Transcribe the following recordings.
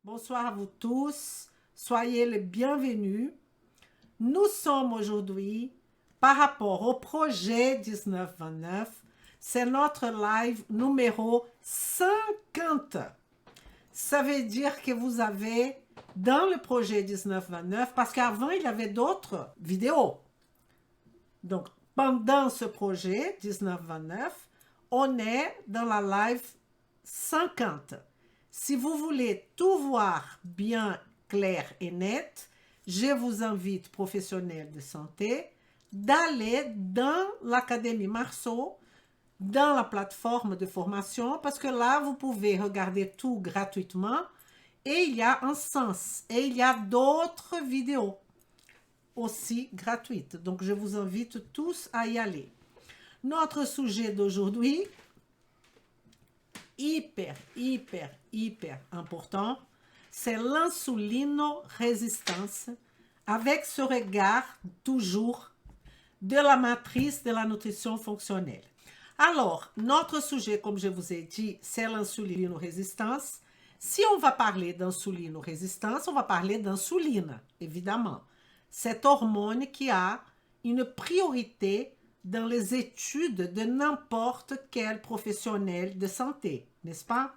Bonsoir à vous tous, soyez les bienvenus. Nous sommes aujourd'hui, par rapport au projet 1929, c'est notre live numéro 50. Ça veut dire que vous avez, dans le projet 1929, parce qu'avant il y avait d'autres vidéos. Donc, pendant ce projet 1929, on est dans la live 50. Si vous voulez tout voir bien clair et net, je vous invite, professionnels de santé, d'aller dans l'Académie Marceau, dans la plateforme de formation, parce que là, vous pouvez regarder tout gratuitement et il y a un sens. Et il y a d'autres vidéos aussi gratuites. Donc, je vous invite tous à y aller. Notre sujet d'aujourd'hui, hyper important, c'est l'insulinorésistance avec ce regard toujours de la matrice de la nutrition fonctionnelle. Alors, notre sujet, comme je vous ai dit, c'est l'insulinorésistance. Si on va parler d'insulinorésistance, on va parler d'insuline, évidemment. Cette hormone qui a une priorité dans les études de n'importe quel professionnel de santé, n'est-ce pas?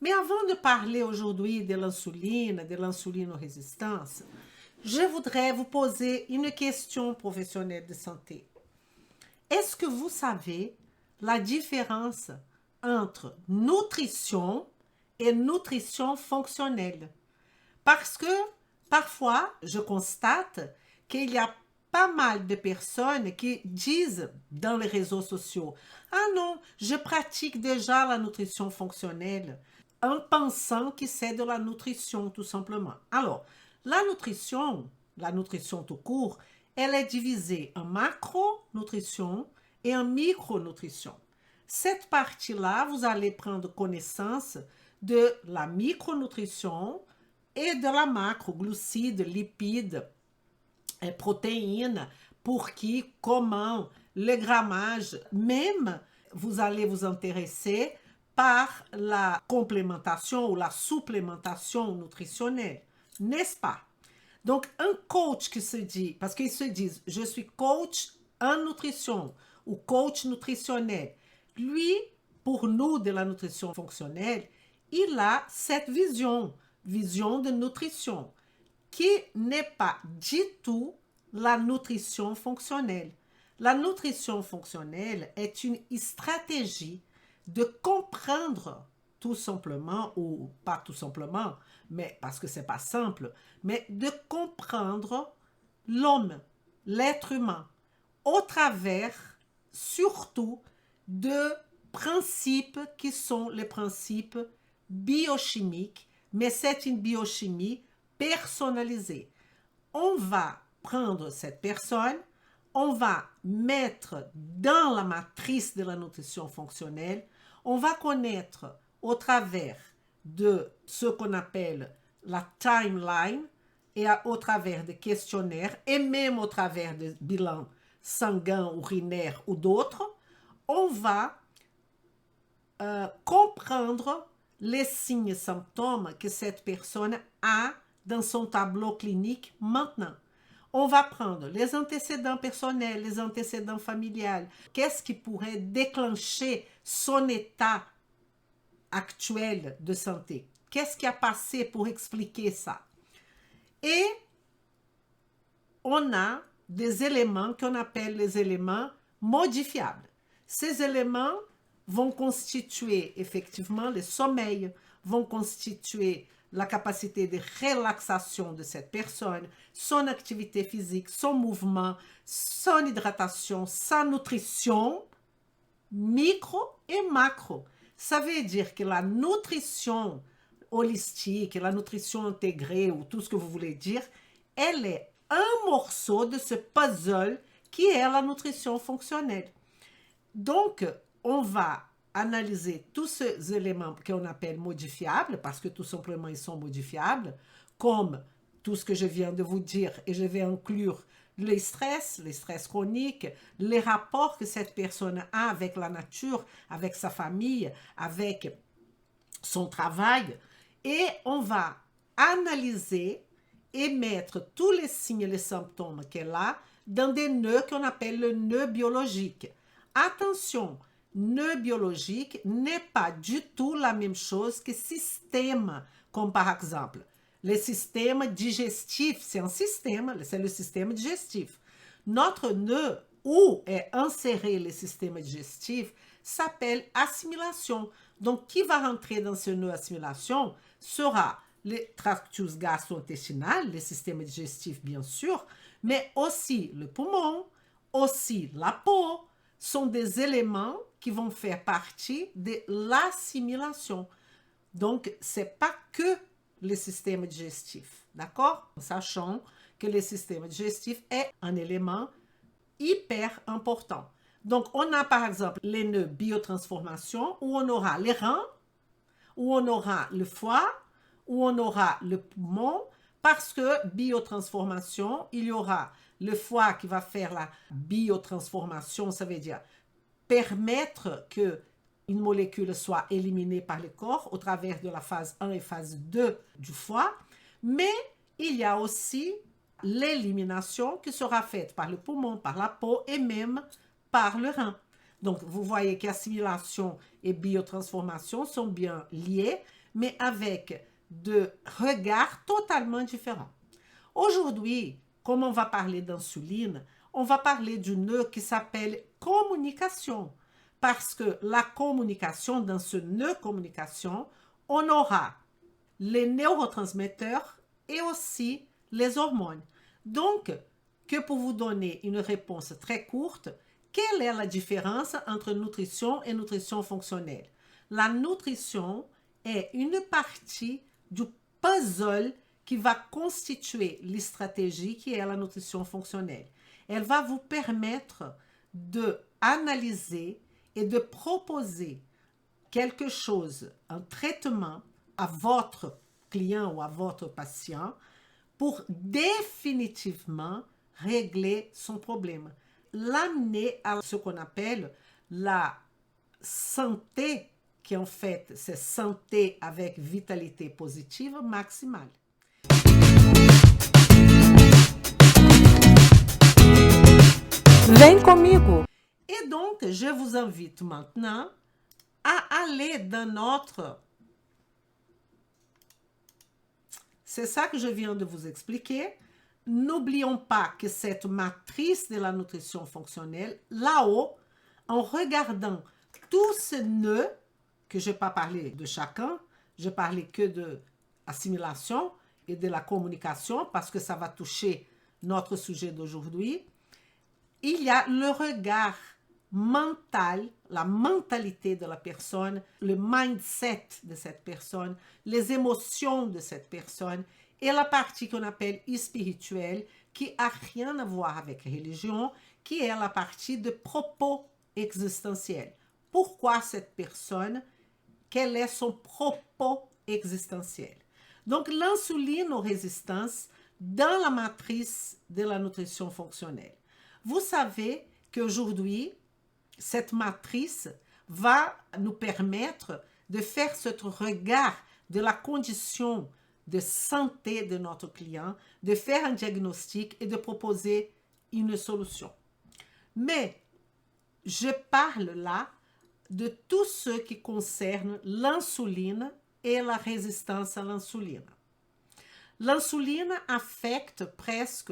Mais avant de parler aujourd'hui de l'insulinorésistance, je voudrais vous poser une question professionnelle de santé. Est-ce que vous savez la différence entre nutrition et nutrition fonctionnelle? Parce que parfois, je constate qu'il y a pas mal de personnes qui disent dans les réseaux sociaux « Ah non, je pratique déjà la nutrition fonctionnelle » en pensant que c'est de la nutrition tout simplement. Alors, la nutrition tout court, elle est divisée en macronutrition et en micronutrition. Cette partie-là, vous allez prendre connaissance de la micronutrition et de la macro, glucides, lipides, protéines, pour qui, comment, le grammage, même vous allez vous intéresser par la complémentation ou la supplémentation nutritionnelle, n'est-ce pas? Donc, un coach qui se dit, parce qu'ils se disent, je suis coach en nutrition ou coach nutritionnel, lui, pour nous de la nutrition fonctionnelle, il a cette vision de nutrition, qui n'est pas du tout la nutrition fonctionnelle. La nutrition fonctionnelle est une stratégie de comprendre tout simplement, ou pas tout simplement, mais parce que c'est pas simple, mais de comprendre l'homme, l'être humain, au travers surtout de principes qui sont les principes biochimiques, mais c'est une biochimie personnalisée. On va prendre cette personne, on va mettre dans la matrice de la nutrition fonctionnelle, on va connaître au travers de ce qu'on appelle la timeline et au travers de questionnaires et même au travers de bilans sanguins, urinaires ou d'autres, on va comprendre les signes et symptômes que cette personne a dans son tableau clinique maintenant. On va prendre les antécédents personnels, les antécédents familiales. Qu'est-ce qui pourrait déclencher son état actuel de santé? Qu'est-ce qui a passé pour expliquer ça? Et on a des éléments qu'on appelle les éléments modifiables. Ces éléments vont constituer effectivement le sommeil, vont constituer la capacité de relaxation de cette personne, son activité physique, son mouvement, son hydratation, sa nutrition, micro et macro. Ça veut dire que la nutrition holistique, la nutrition intégrée ou tout ce que vous voulez dire, elle est un morceau de ce puzzle qui est la nutrition fonctionnelle. Donc, on va analyser tous ces éléments qu'on appelle modifiables, parce que tout simplement ils sont modifiables, comme tout ce que je viens de vous dire, et je vais inclure les stress chroniques, les rapports que cette personne a avec la nature, avec sa famille, avec son travail, et on va analyser et mettre tous les signes et les symptômes qu'elle a dans des nœuds qu'on appelle le nœud biologique. Attention, nœud biologique n'est pas du tout la même chose que système, comme par exemple, le système digestif, c'est un système, c'est le système digestif. Notre nœud où est inséré le système digestif s'appelle assimilation. Donc, qui va rentrer dans ce nœud assimilation sera le tractus gastro-intestinal, le système digestif bien sûr, mais aussi le poumon, aussi la peau, sont des éléments qui vont faire partie de l'assimilation. Donc, ce n'est pas que le système digestif, d'accord? Sachant que le système digestif est un élément hyper important. Donc, on a par exemple les nœuds biotransformation où on aura les reins, où on aura le foie, où on aura le poumon, parce que biotransformation, il y aura le foie qui va faire la biotransformation, ça veut dire permettre que une molécule soit éliminée par le corps au travers de la phase 1 et phase 2 du foie, mais il y a aussi l'élimination qui sera faite par le poumon, par la peau et même par le rein. Donc, vous voyez qu'assimilation et biotransformation sont bien liés, mais avec de regards totalement différents. Aujourd'hui, comme on va parler d'insuline, on va parler du nœud qui s'appelle communication. Parce que la communication, dans ce nœud communication, on aura les neurotransmetteurs et aussi les hormones. Donc, que pour vous donner une réponse très courte, quelle est la différence entre nutrition et nutrition fonctionnelle? La nutrition est une partie du puzzle qui va constituer les stratégies qui est la nutrition fonctionnelle. Elle va vous permettre d'analyser et de proposer quelque chose, un traitement à votre client ou à votre patient pour définitivement régler son problème. L'amener à ce qu'on appelle la santé, qui en fait c'est santé avec vitalité positive maximale. Vem comigo! Et donc, je vous invite maintenant à aller dans notre... C'est ça que je viens de vous expliquer. N'oublions pas que cette matrice de la nutrition fonctionnelle, là-haut, en regardant tous ces nœuds, que je n'ai pas parlé de chacun, je parlais que de assimilation et de la communication, parce que ça va toucher notre sujet d'aujourd'hui. Il y a le regard mental, la mentalité de la personne, le mindset de cette personne, les émotions de cette personne et la partie qu'on appelle spirituelle qui n'a rien à voir avec religion, qui est la partie de propos existentiels. Pourquoi cette personne? Quel est son propos existentiel? Donc, l'insulinorésistance dans la matrice de la nutrition fonctionnelle. Vous savez qu'aujourd'hui, cette matrice va nous permettre de faire ce regard de la condition de santé de notre client, de faire un diagnostic et de proposer une solution. Mais je parle là de tout ce qui concerne l'insuline et la résistance à l'insuline. L'insuline affecte presque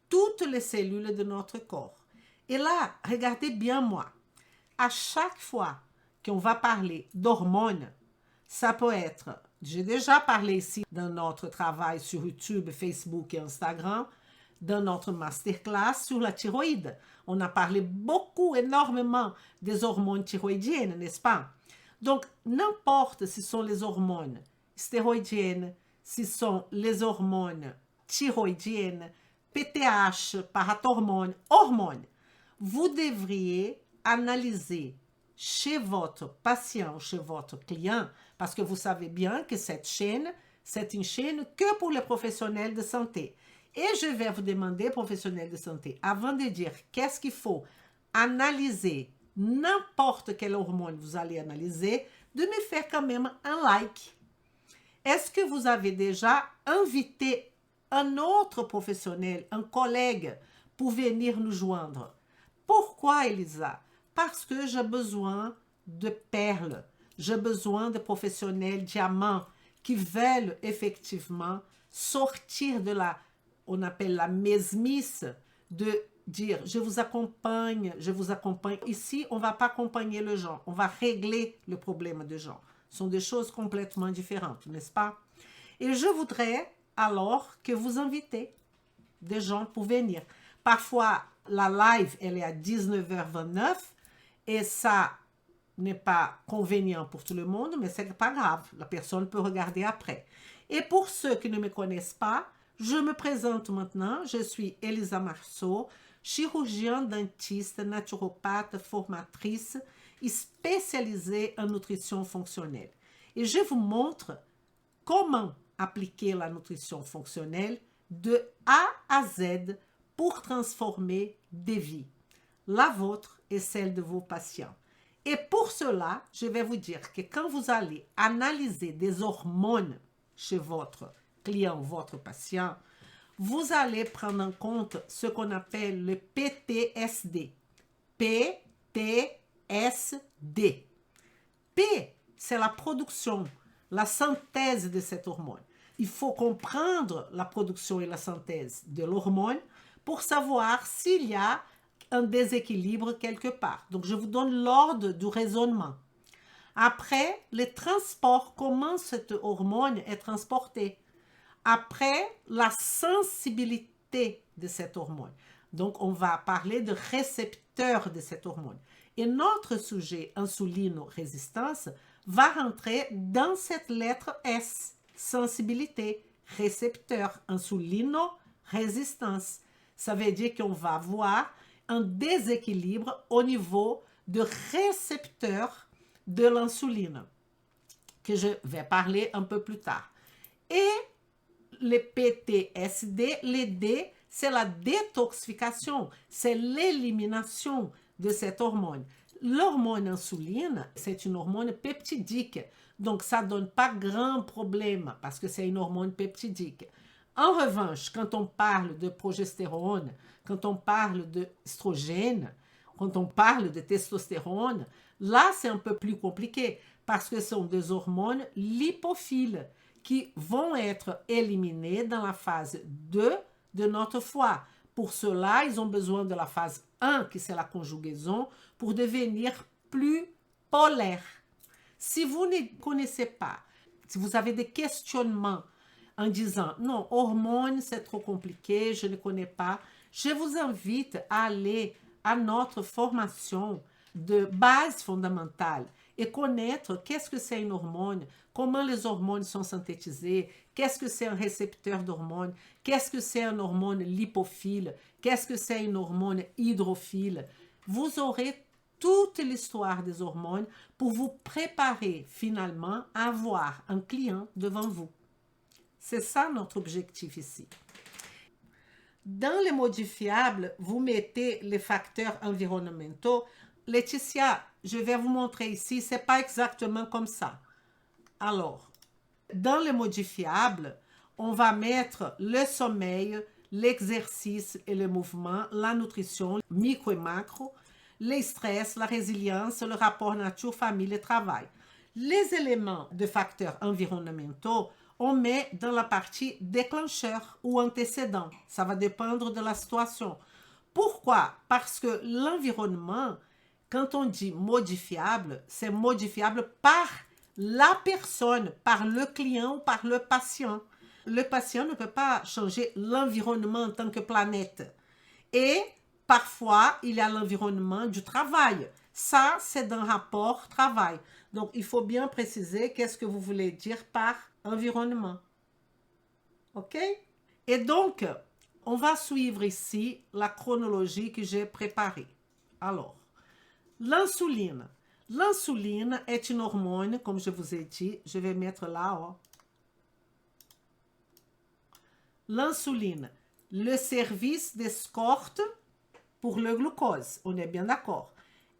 toutes les cellules de notre corps. Et là, regardez bien moi, à chaque fois qu'on va parler d'hormones, ça peut être, j'ai déjà parlé ici dans notre travail sur YouTube, Facebook et Instagram, dans notre masterclass sur la thyroïde. On a parlé beaucoup, énormément des hormones thyroïdiennes, n'est-ce pas? Donc, n'importe si ce sont les hormones stéroïdiennes, si ce sont les hormones thyroïdiennes, PTH, parathormones, hormones, vous devriez analyser chez votre patient, chez votre client, parce que vous savez bien que cette chaîne, c'est une chaîne que pour les professionnels de santé. Et je vais vous demander, professionnels de santé, avant de dire qu'est-ce qu'il faut analyser, n'importe quelle hormone vous allez analyser, de me faire quand même un like. Est-ce que vous avez déjà invité un autre professionnel, un collègue, pour venir nous joindre? Pourquoi, Elisa? Parce que j'ai besoin de perles. J'ai besoin de professionnels diamants qui veulent effectivement sortir de la, on appelle la mesmice, de dire je vous accompagne. Ici, on ne va pas accompagner les gens, on va régler le problème des gens. Ce sont des choses complètement différentes, n'est-ce pas? Et je voudrais alors que vous invitez des gens pour venir. Parfois, la live, elle est à 19h29 et ça n'est pas convenient pour tout le monde, mais ce n'est pas grave. La personne peut regarder après. Et pour ceux qui ne me connaissent pas, je me présente maintenant. Je suis Elisa Marceau, chirurgien, dentiste, naturopathe, formatrice et spécialisée en nutrition fonctionnelle. Et je vous montre comment appliquer la nutrition fonctionnelle de A à Z pour transformer des vies, la vôtre et celle de vos patients. Et pour cela, je vais vous dire que quand vous allez analyser des hormones chez votre client, votre patient, vous allez prendre en compte ce qu'on appelle le PTSD. PTSD. P, c'est la production, la synthèse de cette hormone. Il faut comprendre la production et la synthèse de l'hormone pour savoir s'il y a un déséquilibre quelque part. Donc, je vous donne l'ordre du raisonnement. Après, le transport, comment cette hormone est transportée. Après, la sensibilité de cette hormone. Donc, on va parler de récepteurs de cette hormone. Et notre sujet, insulino-résistance, va rentrer dans cette lettre S, sensibilité, récepteur, insulino-résistance. Ça veut dire qu'on va avoir un déséquilibre au niveau de récepteurs de l'insuline, que je vais parler un peu plus tard. Et le PTSD, les D, c'est la détoxification, c'est l'élimination de cette hormone. L'hormone insuline, c'est une hormone peptidique, donc ça ne donne pas grand problème parce que c'est une hormone peptidique. En revanche, quand on parle de progestérone, quand on parle d'estrogène, quand on parle de testostérone, là, c'est un peu plus compliqué parce que ce sont des hormones lipophiles qui vont être éliminées dans la phase 2 de notre foie. Pour cela, ils ont besoin de la phase 1, qui c'est la conjugaison, pour devenir plus polaires. Si vous ne connaissez pas, si vous avez des questionnements en disant « Non, hormones, c'est trop compliqué, je ne connais pas », je vous invite à aller à notre formation de base fondamentale et connaître qu'est-ce que c'est une hormone, comment les hormones sont synthétisées, qu'est-ce que c'est un récepteur d'hormones, qu'est-ce que c'est une hormone lipophile, qu'est-ce que c'est une hormone hydrophile. Vous aurez toute l'histoire des hormones pour vous préparer finalement à avoir un client devant vous. C'est ça notre objectif ici. Dans les modifiables, vous mettez les facteurs environnementaux. Laetitia, je vais vous montrer ici, ce n'est pas exactement comme ça. Alors, dans les modifiables, on va mettre le sommeil, l'exercice et le mouvement, la nutrition, micro et macro, les stress, la résilience, le rapport nature-famille et travail. Les éléments de facteurs environnementaux, on met dans la partie déclencheur ou antécédent. Ça va dépendre de la situation. Pourquoi? Parce que l'environnement, quand on dit modifiable, c'est modifiable par la personne, par le client ou par le patient. Le patient ne peut pas changer l'environnement en tant que planète. Et parfois, il y a l'environnement du travail. Ça, c'est d'un rapport travail. Donc, il faut bien préciser qu'est-ce que vous voulez dire par environnement. OK? Et donc, on va suivre ici la chronologie que j'ai préparée. Alors, l'insuline. L'insuline est une hormone, comme je vous ai dit. Je vais mettre là, oh. L'insuline, le service d'escorte pour le glucose. On est bien d'accord.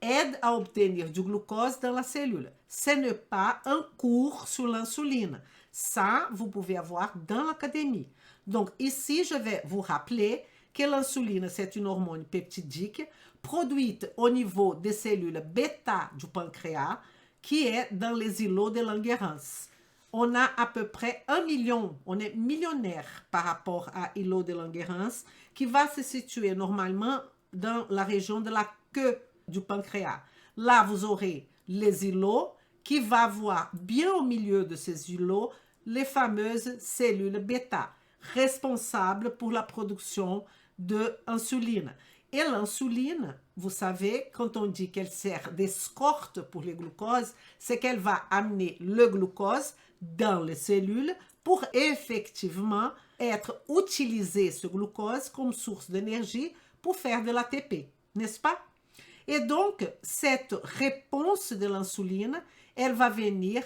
aide à obtenir du glucose dans la cellule. Ce n'est pas un cours sur l'insuline. Ça, vous pouvez avoir dans l'académie. Donc ici, je vais vous rappeler que l'insuline, c'est une hormone peptidique produite au niveau des cellules bêta du pancréas qui est dans les îlots de Langerhans. On a à peu près 1 million, on est millionnaire par rapport à îlot de Langerhans qui va se situer normalement dans la région de la queue du pancréas. Là, vous aurez les îlots qui va avoir bien au milieu de ces îlots les fameuses cellules bêta responsables pour la production de insuline. Et l'insuline, vous savez, quand on dit qu'elle sert d'escorte pour le glucose, c'est qu'elle va amener le glucose dans les cellules pour effectivement être utilisé, ce glucose, comme source d'énergie pour faire de l'ATP, n'est-ce pas? Et donc, cette réponse de l'insuline, elle va venir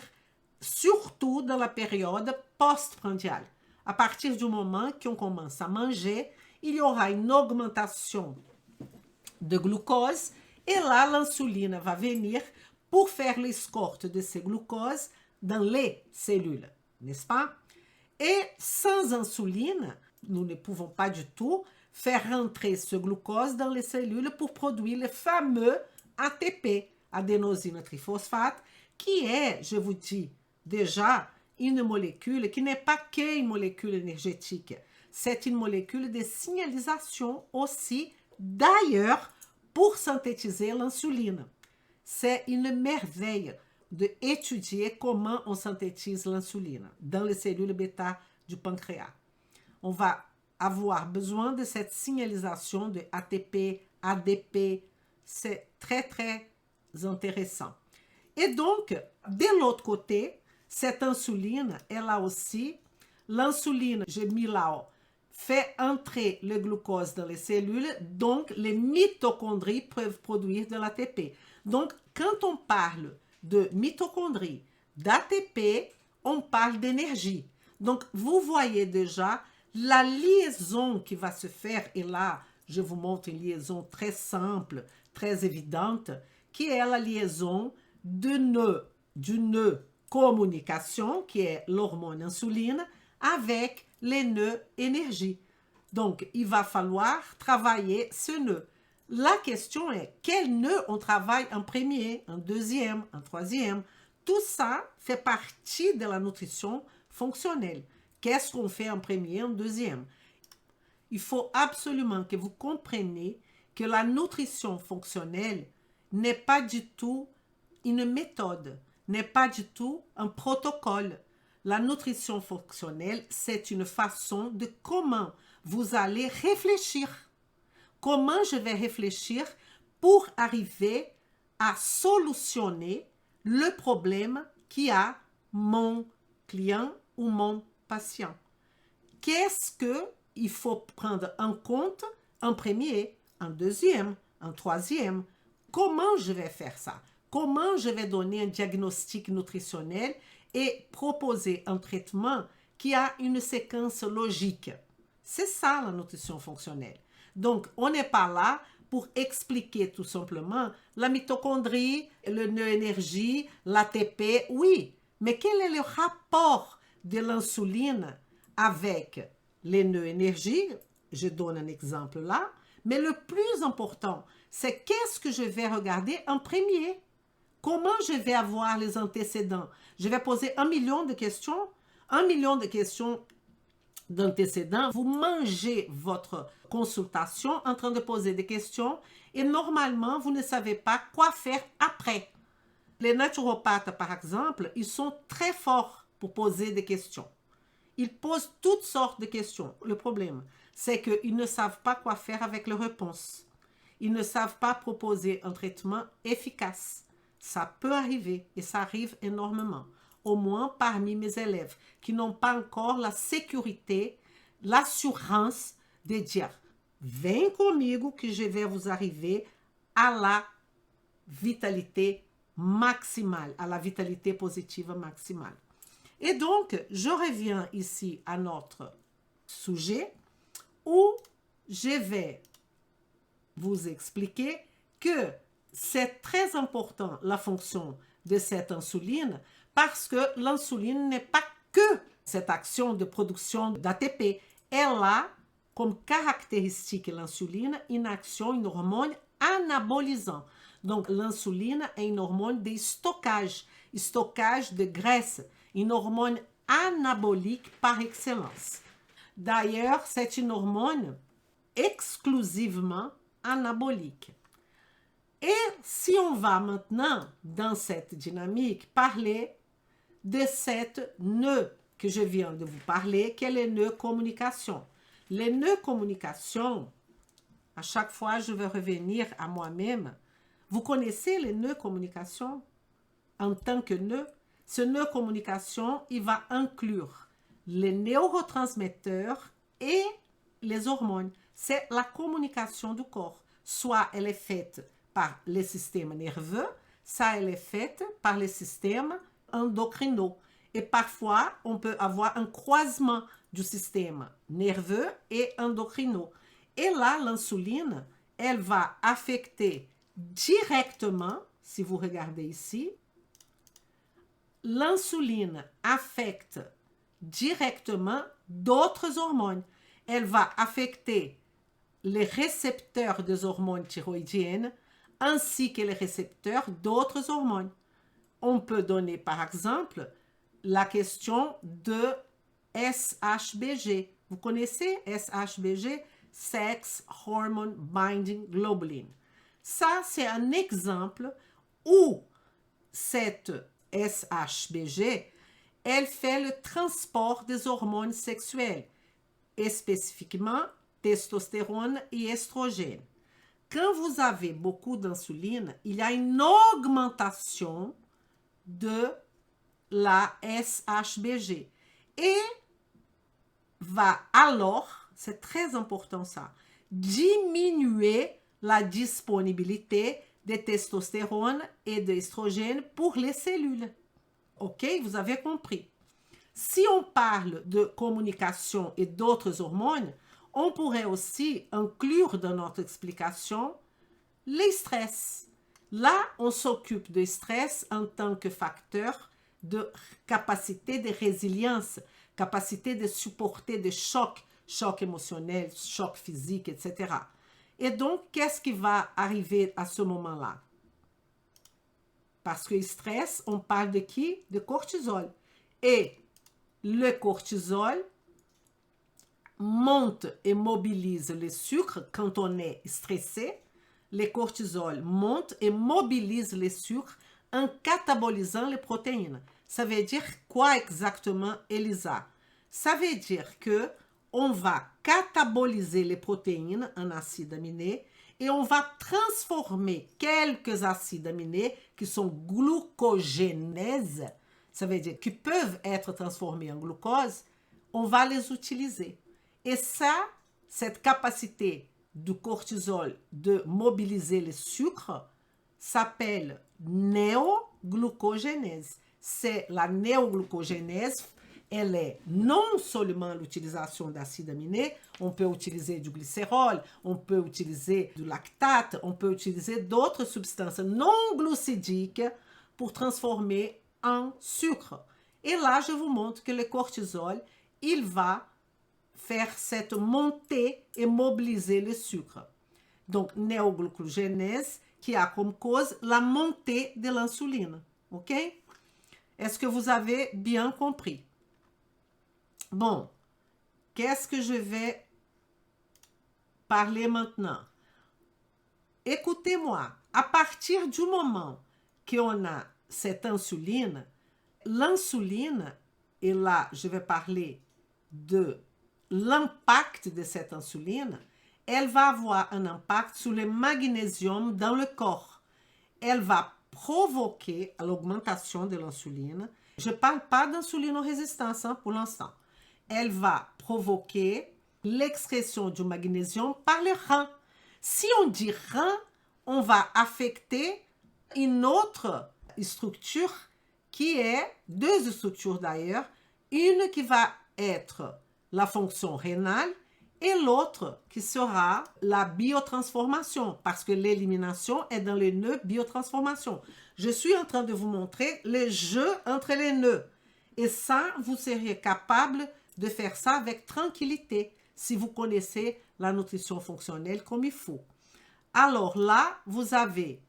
surtout dans la période postprandiale. À partir du moment qu'on commence à manger, il y aura une augmentation de glucose et là, l'insuline va venir pour faire l'escorte de ce glucose dans les cellules, n'est-ce pas? Et sans insuline, nous ne pouvons pas du tout faire rentrer ce glucose dans les cellules pour produire le fameux ATP, adénosine triphosphate, qui est, je vous dis déjà, une molécule qui n'est pas qu'une molécule énergétique. C'est une molécule de signalisation aussi, d'ailleurs, pour synthétiser l'insuline. C'est une merveille d'étudier comment on synthétise l'insuline dans les cellules bêta du pancréas. On va avoir besoin de cette signalisation de ATP, ADP. C'est très, très intéressant. Et donc, de l'autre côté, cette insuline, elle a aussi, l'insuline, j'ai mis là-haut, fait entrer le glucose dans les cellules, donc les mitochondries peuvent produire de l'ATP. Donc, quand on parle de mitochondries, d'ATP, on parle d'énergie. Donc, vous voyez déjà la liaison qui va se faire, et là, je vous montre une liaison très simple, très évidente, qui est la liaison du nœud communication, qui est l'hormone insuline, avec les nœuds énergie. Donc, il va falloir travailler ce nœud. La question est, quel nœud on travaille en premier, en deuxième, en troisième? Tout ça fait partie de la nutrition fonctionnelle. Qu'est-ce qu'on fait en premier, en deuxième? Il faut absolument que vous compreniez que la nutrition fonctionnelle n'est pas du tout une méthode, n'est pas du tout un protocole. La nutrition fonctionnelle, c'est une façon de comment vous allez réfléchir. Comment je vais réfléchir pour arriver à solutionner le problème qui a mon client ou mon patient. Qu'est-ce qu'il faut prendre en compte en premier, en deuxième, en troisième? Comment je vais faire ça? Comment je vais donner un diagnostic nutritionnel et proposer un traitement qui a une séquence logique? C'est ça la nutrition fonctionnelle. Donc, on n'est pas là pour expliquer tout simplement la mitochondrie, le nœud énergie, l'ATP, oui. Mais quel est le rapport de l'insuline avec les nœuds énergie? Je donne un exemple là. Mais le plus important, c'est qu'est-ce que je vais regarder en premier? Comment je vais avoir les antécédents? Je vais poser 1 million de questions. 1 million de questions d'antécédents. Vous mangez votre consultation en train de poser des questions et normalement, vous ne savez pas quoi faire après. Les naturopathes, par exemple, ils sont très forts pour poser des questions. Ils posent toutes sortes de questions. Le problème, c'est qu'ils ne savent pas quoi faire avec les réponses. Ils ne savent pas proposer un traitement efficace. Ça peut arriver et ça arrive énormément. Au moins parmi mes élèves qui n'ont pas encore la sécurité, l'assurance de dire « Vem comigo que je vais vous arriver à la vitalité maximale, à la vitalité positive maximale. » Et donc, je reviens ici à notre sujet où je vais vous expliquer que c'est très important la fonction de cette insuline parce que l'insuline n'est pas que cette action de production d'ATP. Elle a comme caractéristique l'insuline une action, une hormone anabolisante. Donc l'insuline est une hormone de stockage de graisse, une hormone anabolique par excellence. D'ailleurs, c'est une hormone exclusivement anabolique. Et si on va maintenant dans cette dynamique parler de cette nœud que je viens de vous parler, qui est le nœud communication. Les nœuds communication, à chaque fois je vais revenir à moi-même. Vous connaissez les nœuds communication en tant que nœud? Ce nœud communication, il va inclure les neurotransmetteurs et les hormones. C'est la communication du corps. Soit elle est faite par les systèmes nerveux, ça elle est faite par les systèmes endocrinaux. Et parfois, on peut avoir un croisement du système nerveux et endocrinaux. Et là, l'insuline, elle va affecter directement, si vous regardez ici, l'insuline affecte directement d'autres hormones. Elle va affecter les récepteurs des hormones thyroïdiennes ainsi que les récepteurs d'autres hormones. On peut donner par exemple la question de SHBG. Vous connaissez SHBG? Sex Hormone Binding Globulin. Ça, c'est un exemple où cette SHBG, elle fait le transport des hormones sexuelles, et spécifiquement testostérone et estrogène. Quand vous avez beaucoup d'insuline, il y a une augmentation de la SHBG et va alors, c'est très important ça, diminuer la disponibilité de testostérone et d'estrogène pour les cellules. Ok, vous avez compris. Si on parle de communication et d'autres hormones, on pourrait aussi inclure dans notre explication les stress. Là, on s'occupe du stress en tant que facteur de capacité de résilience, capacité de supporter des chocs, chocs émotionnels, chocs physiques, etc. Et donc, qu'est-ce qui va arriver à ce moment-là? Parce que le stress, on parle de qui? De cortisol. Et le cortisol monte et mobilise le sucre quand on est stressé. Le cortisol monte et mobilise le sucre en catabolisant les protéines. Ça veut dire quoi exactement, Elisa? Ça veut dire que on va cataboliser les protéines en acides aminés et on va transformer quelques acides aminés qui sont glucogénèses, ça veut dire qui peuvent être transformés en glucose, on va les utiliser. Et ça, cette capacité du cortisol de mobiliser le sucre s'appelle néoglucogénèse. C'est la néoglucogénèse. Elle est non seulement l'utilisation d'acides aminés, on peut utiliser du glycérol, on peut utiliser du lactate, on peut utiliser d'autres substances non glucidiques pour transformer en sucre. Et là, je vous montre que le cortisol, il va faire cette montée et mobiliser le sucre. Donc, néoglucogénèse qui a comme cause la montée de l'insuline. OK? Est-ce que vous avez bien compris? Bon, qu'est-ce que je vais parler maintenant? Écoutez-moi, à partir du moment qu'on a cette insuline, l'insuline, et là, je vais parler de l'impact de cette insuline, elle va avoir un impact sur le magnésium dans le corps. Elle va provoquer l'augmentation de l'insuline. Je ne parle pas d'insulinorésistance pour l'instant. Elle va provoquer l'excrétion du magnésium par les reins. Si on dit rein, on va affecter une autre structure qui est, deux structures d'ailleurs, une qui va être la fonction rénale et l'autre qui sera la biotransformation, parce que l'élimination est dans les nœuds biotransformation. Je suis en train de vous montrer les jeux entre les nœuds. Et ça, vous seriez capable de faire ça avec tranquillité si vous connaissez la nutrition fonctionnelle comme il faut. Alors là, vous avez,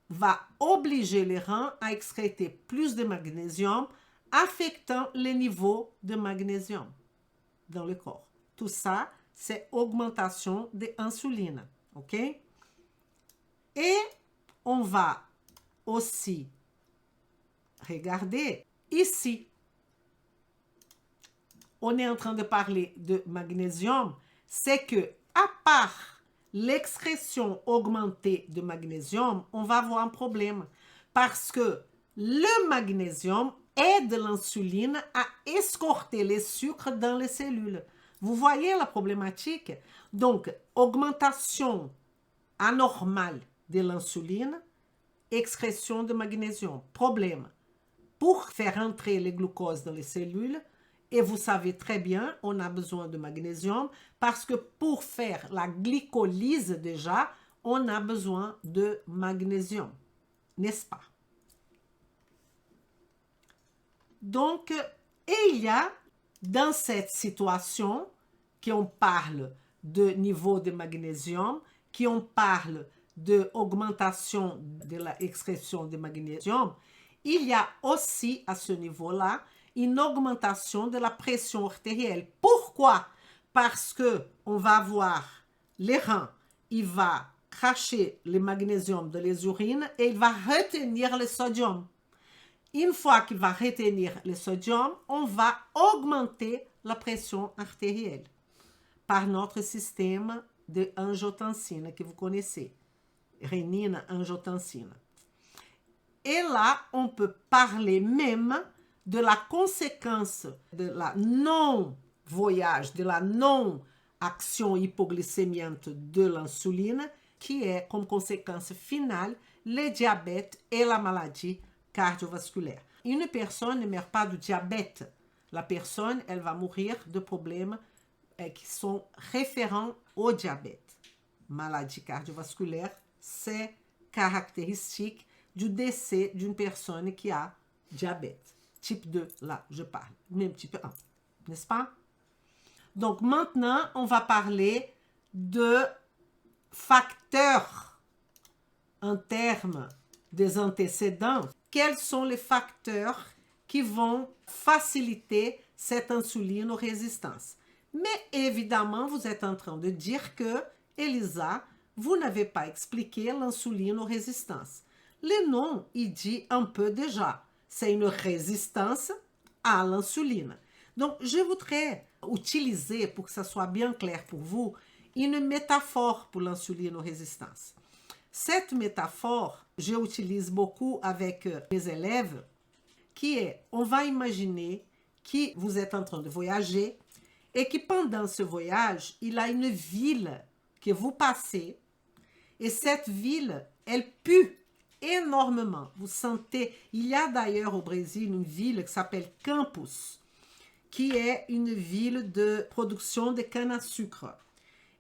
va obliger les reins à excréter plus de magnésium, affectant les niveaux de magnésium dans le corps. Tout ça, c'est augmentation de l'insuline, ok? Et on va aussi regarder ici. On est en train de parler de magnésium, c'est que à part l'excrétion augmentée de magnésium, on va avoir un problème parce que le magnésium aide l'insuline à escorter les sucres dans les cellules. Vous voyez la problématique? Donc, augmentation anormale de l'insuline, excrétion de magnésium. Problème. Pour faire entrer les glucoses dans les cellules, et vous savez très bien, on a besoin de magnésium parce que pour faire la glycolyse déjà, on a besoin de magnésium, n'est-ce pas? Donc, et il y a dans cette situation qu'on parle de niveau de magnésium, qu'on parle de augmentation de l'excrétion de magnésium, il y a aussi à ce niveau-là une augmentation de la pression artérielle. Pourquoi? Parce que on va avoir les reins, il va cracher le magnésium de les urines et il va retenir le sodium. Une fois qu'il va retenir le sodium, on va augmenter la pression artérielle par notre système de angiotensine que vous connaissez, rénine, angiotensine. Et là, on peut parler même de la conséquence de la non-voyage, de la non-action hypoglycémiante de l'insuline, qui est comme conséquence finale le diabète et la maladie cardiovasculaire. Une personne ne meurt pas du diabète. La personne, elle va mourir de problèmes qui sont référents au diabète. Maladie cardiovasculaire, c'est caractéristique du décès d'une personne qui a diabète. Type 2, là, je parle. Même type 1, n'est-ce pas? Donc, maintenant, on va parler de facteurs en termes des antécédents. Quels sont les facteurs qui vont faciliter cette insulinorésistance? Mais évidemment, vous êtes en train de dire que, Elisa, vous n'avez pas expliqué l'insulinorésistance. Le nom, il dit un peu déjà. C'est une résistance à l'insuline. Donc, je voudrais utiliser, pour que ça soit bien clair pour vous, une métaphore pour l'insulinorésistance. Cette métaphore, je l'utilise beaucoup avec mes élèves, qui est, on va imaginer que vous êtes en train de voyager et que pendant ce voyage, il y a une ville que vous passez et cette ville, elle pue énormément. Vous sentez, il y a d'ailleurs au Brésil une ville qui s'appelle Campos, qui est une ville de production de canne à sucre.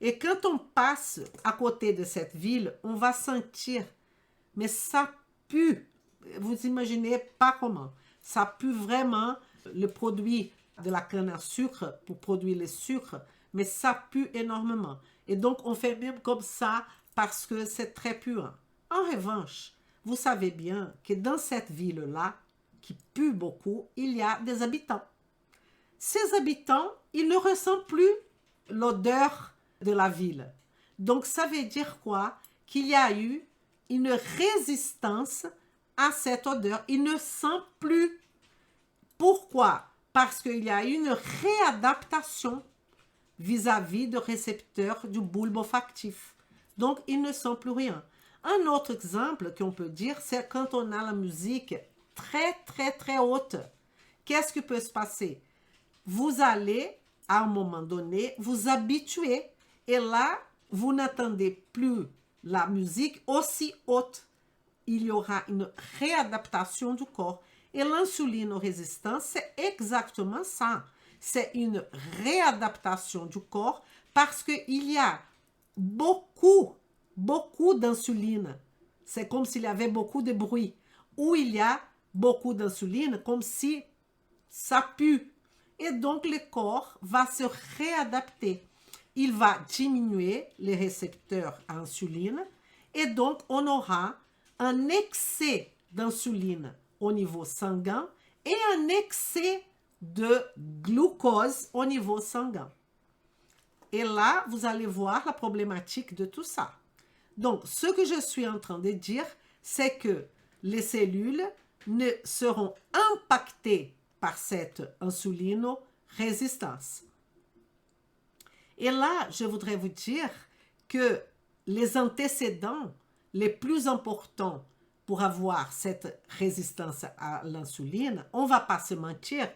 Et quand on passe à côté de cette ville, on va sentir, mais ça pue. Vous imaginez pas comment. Ça pue vraiment le produit de la canne à sucre pour produire le sucre, mais ça pue énormément. Et donc, on fait même comme ça parce que c'est très puant. En revanche, vous savez bien que dans cette ville-là, qui pue beaucoup, il y a des habitants. Ces habitants, ils ne ressentent plus l'odeur de la ville. Donc, ça veut dire quoi? Qu'il y a eu une résistance à cette odeur. Ils ne sentent plus. Pourquoi? Parce qu'il y a une réadaptation vis-à-vis de récepteurs du bulbe olfactif. Donc, ils ne sentent plus rien. Un autre exemple qu'on peut dire, c'est quand on a la musique très, très, très haute. Qu'est-ce qui peut se passer? Vous allez, à un moment donné, vous habituer. Et là, vous n'attendez plus la musique aussi haute. Il y aura une réadaptation du corps. Et l'insulinorésistance, c'est exactement ça. C'est une réadaptation du corps parce qu'il y a beaucoup d'insuline. C'est comme s'il y avait beaucoup de bruit. Ou il y a beaucoup d'insuline, comme si ça pue. Et donc, le corps va se réadapter. Il va diminuer les récepteurs à insuline et donc on aura un excès d'insuline au niveau sanguin et un excès de glucose au niveau sanguin. Et là, vous allez voir la problématique de tout ça. Donc, ce que je suis en train de dire, c'est que les cellules ne seront impactées par cette insulino-résistance. Et là, je voudrais vous dire que les antécédents les plus importants pour avoir cette résistance à l'insuline, on ne va pas se mentir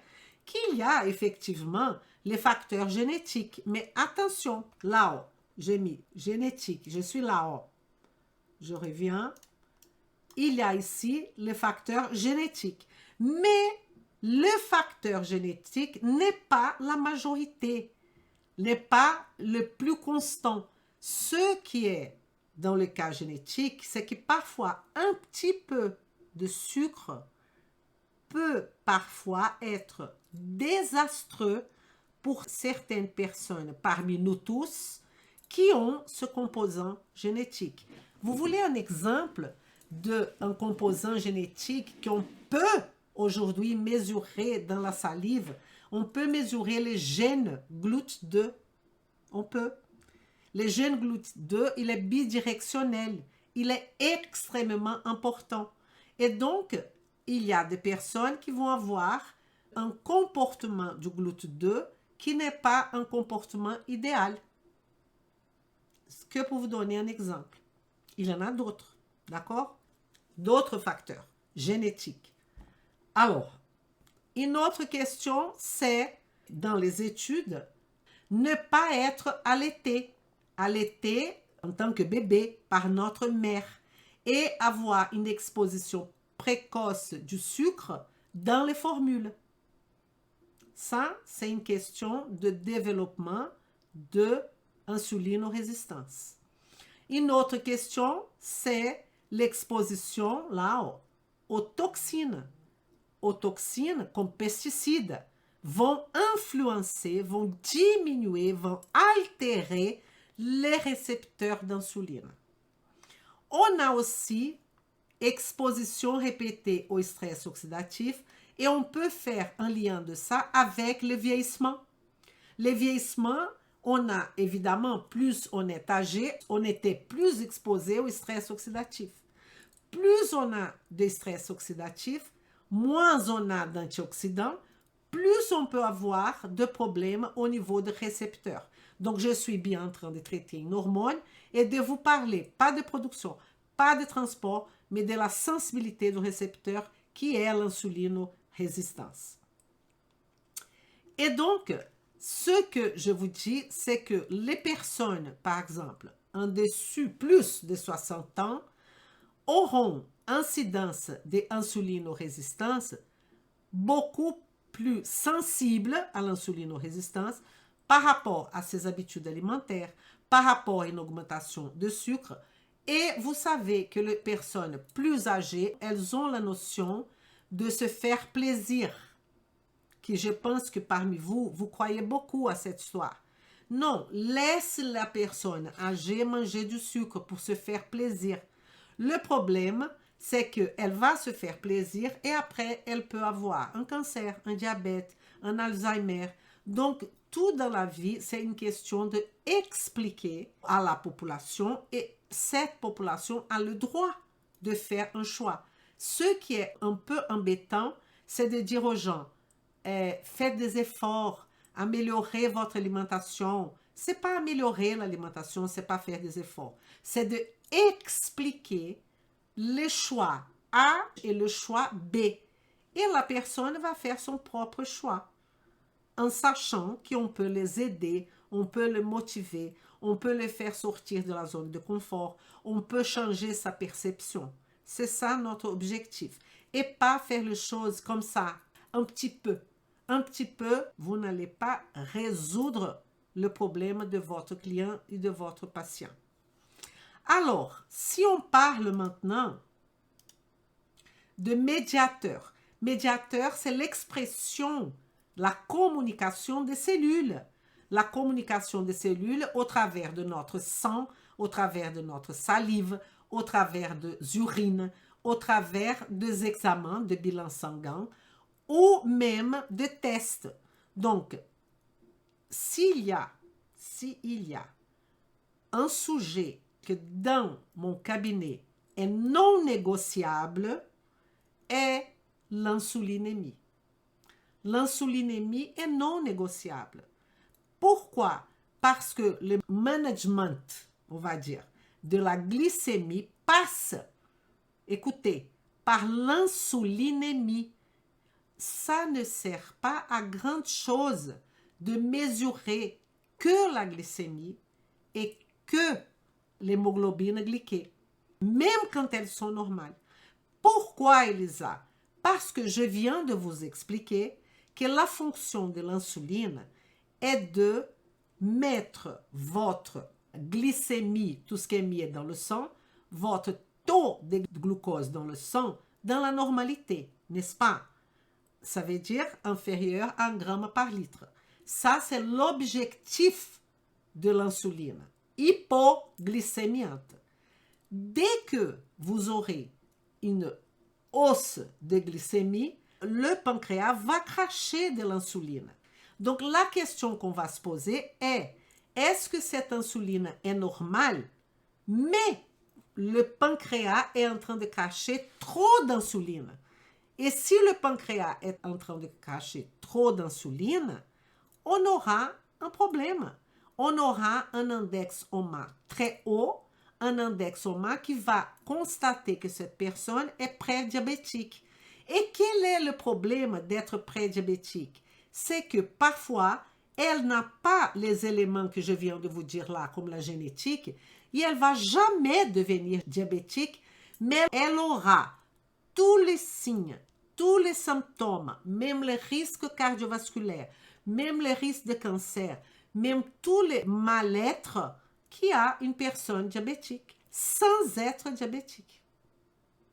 qu'il y a effectivement les facteurs génétiques. Mais attention, là-haut, j'ai mis génétique, je suis là-haut. Je reviens. Il y a ici les facteurs génétiques. Mais le facteur génétique n'est pas la majorité, n'est pas le plus constant. Ce qui est dans le cas génétique, c'est que parfois un petit peu de sucre peut parfois être désastreux pour certaines personnes parmi nous tous qui ont ce composant génétique. Vous voulez un exemple d'un composant génétique qu'on peut aujourd'hui mesurer dans la salive? On peut mesurer les gènes GLUT2. On peut. Le gène GLUT2, il est bidirectionnel. Il est extrêmement important. Et donc, il y a des personnes qui vont avoir un comportement du GLUT2 qui n'est pas un comportement idéal. Que pour vous donner un exemple, il y en a d'autres, d'accord? D'autres facteurs génétiques. Alors, une autre question, c'est, dans les études, ne pas être allaité en tant que bébé par notre mère et avoir une exposition précoce du sucre dans les formules. Ça, c'est une question de développement de insulinorésistance. Une autre question, c'est l'exposition là aux toxines. Aux toxines comme pesticides vont influencer, vont diminuer, vont altérer les récepteurs d'insuline. On a aussi exposition répétée au stress oxydatif et on peut faire un lien de ça avec le vieillissement. Le vieillissement, on a évidemment, plus on est âgé, on était plus exposé au stress oxydatif. Plus on a de stress oxydatif, moins on a d'antioxydants, plus on peut avoir de problèmes au niveau des récepteurs. Donc, je suis bien en train de traiter une hormone et de vous parler, pas de production, pas de transport, mais de la sensibilité du récepteur qui est l'insulinorésistance. Et donc, ce que je vous dis, c'est que les personnes, par exemple, en dessus plus de 60 ans, auront incidence d'insulinorésistance beaucoup plus sensible à l'insulinorésistance par rapport à ses habitudes alimentaires, par rapport à une augmentation de sucre. Et vous savez que les personnes plus âgées, elles ont la notion de se faire plaisir. Que je pense que parmi vous, vous croyez beaucoup à cette histoire. Non, laisse la personne âgée manger du sucre pour se faire plaisir. Le problème, c'est qu'elle va se faire plaisir et après, elle peut avoir un cancer, un diabète, un Alzheimer. Donc, tout dans la vie, c'est une question d'expliquer à la population et cette population a le droit de faire un choix. Ce qui est un peu embêtant, c'est de dire aux gens, faites des efforts, améliorez votre alimentation. C'est pas améliorer l'alimentation, c'est pas faire des efforts. C'est de expliquer le choix A et le choix B. Et la personne va faire son propre choix en sachant qu'on peut les aider, on peut les motiver, on peut les faire sortir de la zone de confort, on peut changer sa perception. C'est ça notre objectif. Et pas faire les choses comme ça, un petit peu. Un petit peu, vous n'allez pas résoudre le problème de votre client et de votre patient. Alors, si on parle maintenant de médiateur. Médiateur, c'est l'expression, la communication des cellules. La communication des cellules au travers de notre sang, au travers de notre salive, au travers des urines, au travers des examens de bilan sanguin ou même de tests. Donc, s'il y a un sujet que dans mon cabinet est non négociable, est l'insulinémie. L'insulinémie est non négociable. Pourquoi? Parce que le management, on va dire, de la glycémie passe, écoutez, par l'insulinémie. Ça ne sert pas à grande chose de mesurer que la glycémie et que l'hémoglobine glyquée, même quand elles sont normales. Pourquoi, Elisa? Parce que je viens de vous expliquer que la fonction de l'insuline est de mettre votre glycémie, tout ce qui est mis dans le sang, votre taux de glucose dans le sang, dans la normalité, n'est-ce pas? Ça veut dire inférieur à 1 gramme par litre. Ça, c'est l'objectif de l'insuline, hypoglycémiante. Dès que vous aurez une hausse de glycémie, le pancréas va cracher de l'insuline. Donc, la question qu'on va se poser est, est-ce que cette insuline est normale, mais le pancréas est en train de cracher trop d'insuline? Et si le pancréas est en train de cracher trop d'insuline, on aura un problème. On aura un index OMA très haut, un index OMA qui va constater que cette personne est prédiabétique. Et quel est le problème d'être prédiabétique? C'est que parfois, elle n'a pas les éléments que je viens de vous dire là, comme la génétique, et elle ne va jamais devenir diabétique, mais elle aura tous les signes, tous les symptômes, même les risques cardiovasculaires, même les risques de cancer, même tous les mal-être qu'il y a une personne diabétique, sans être diabétique.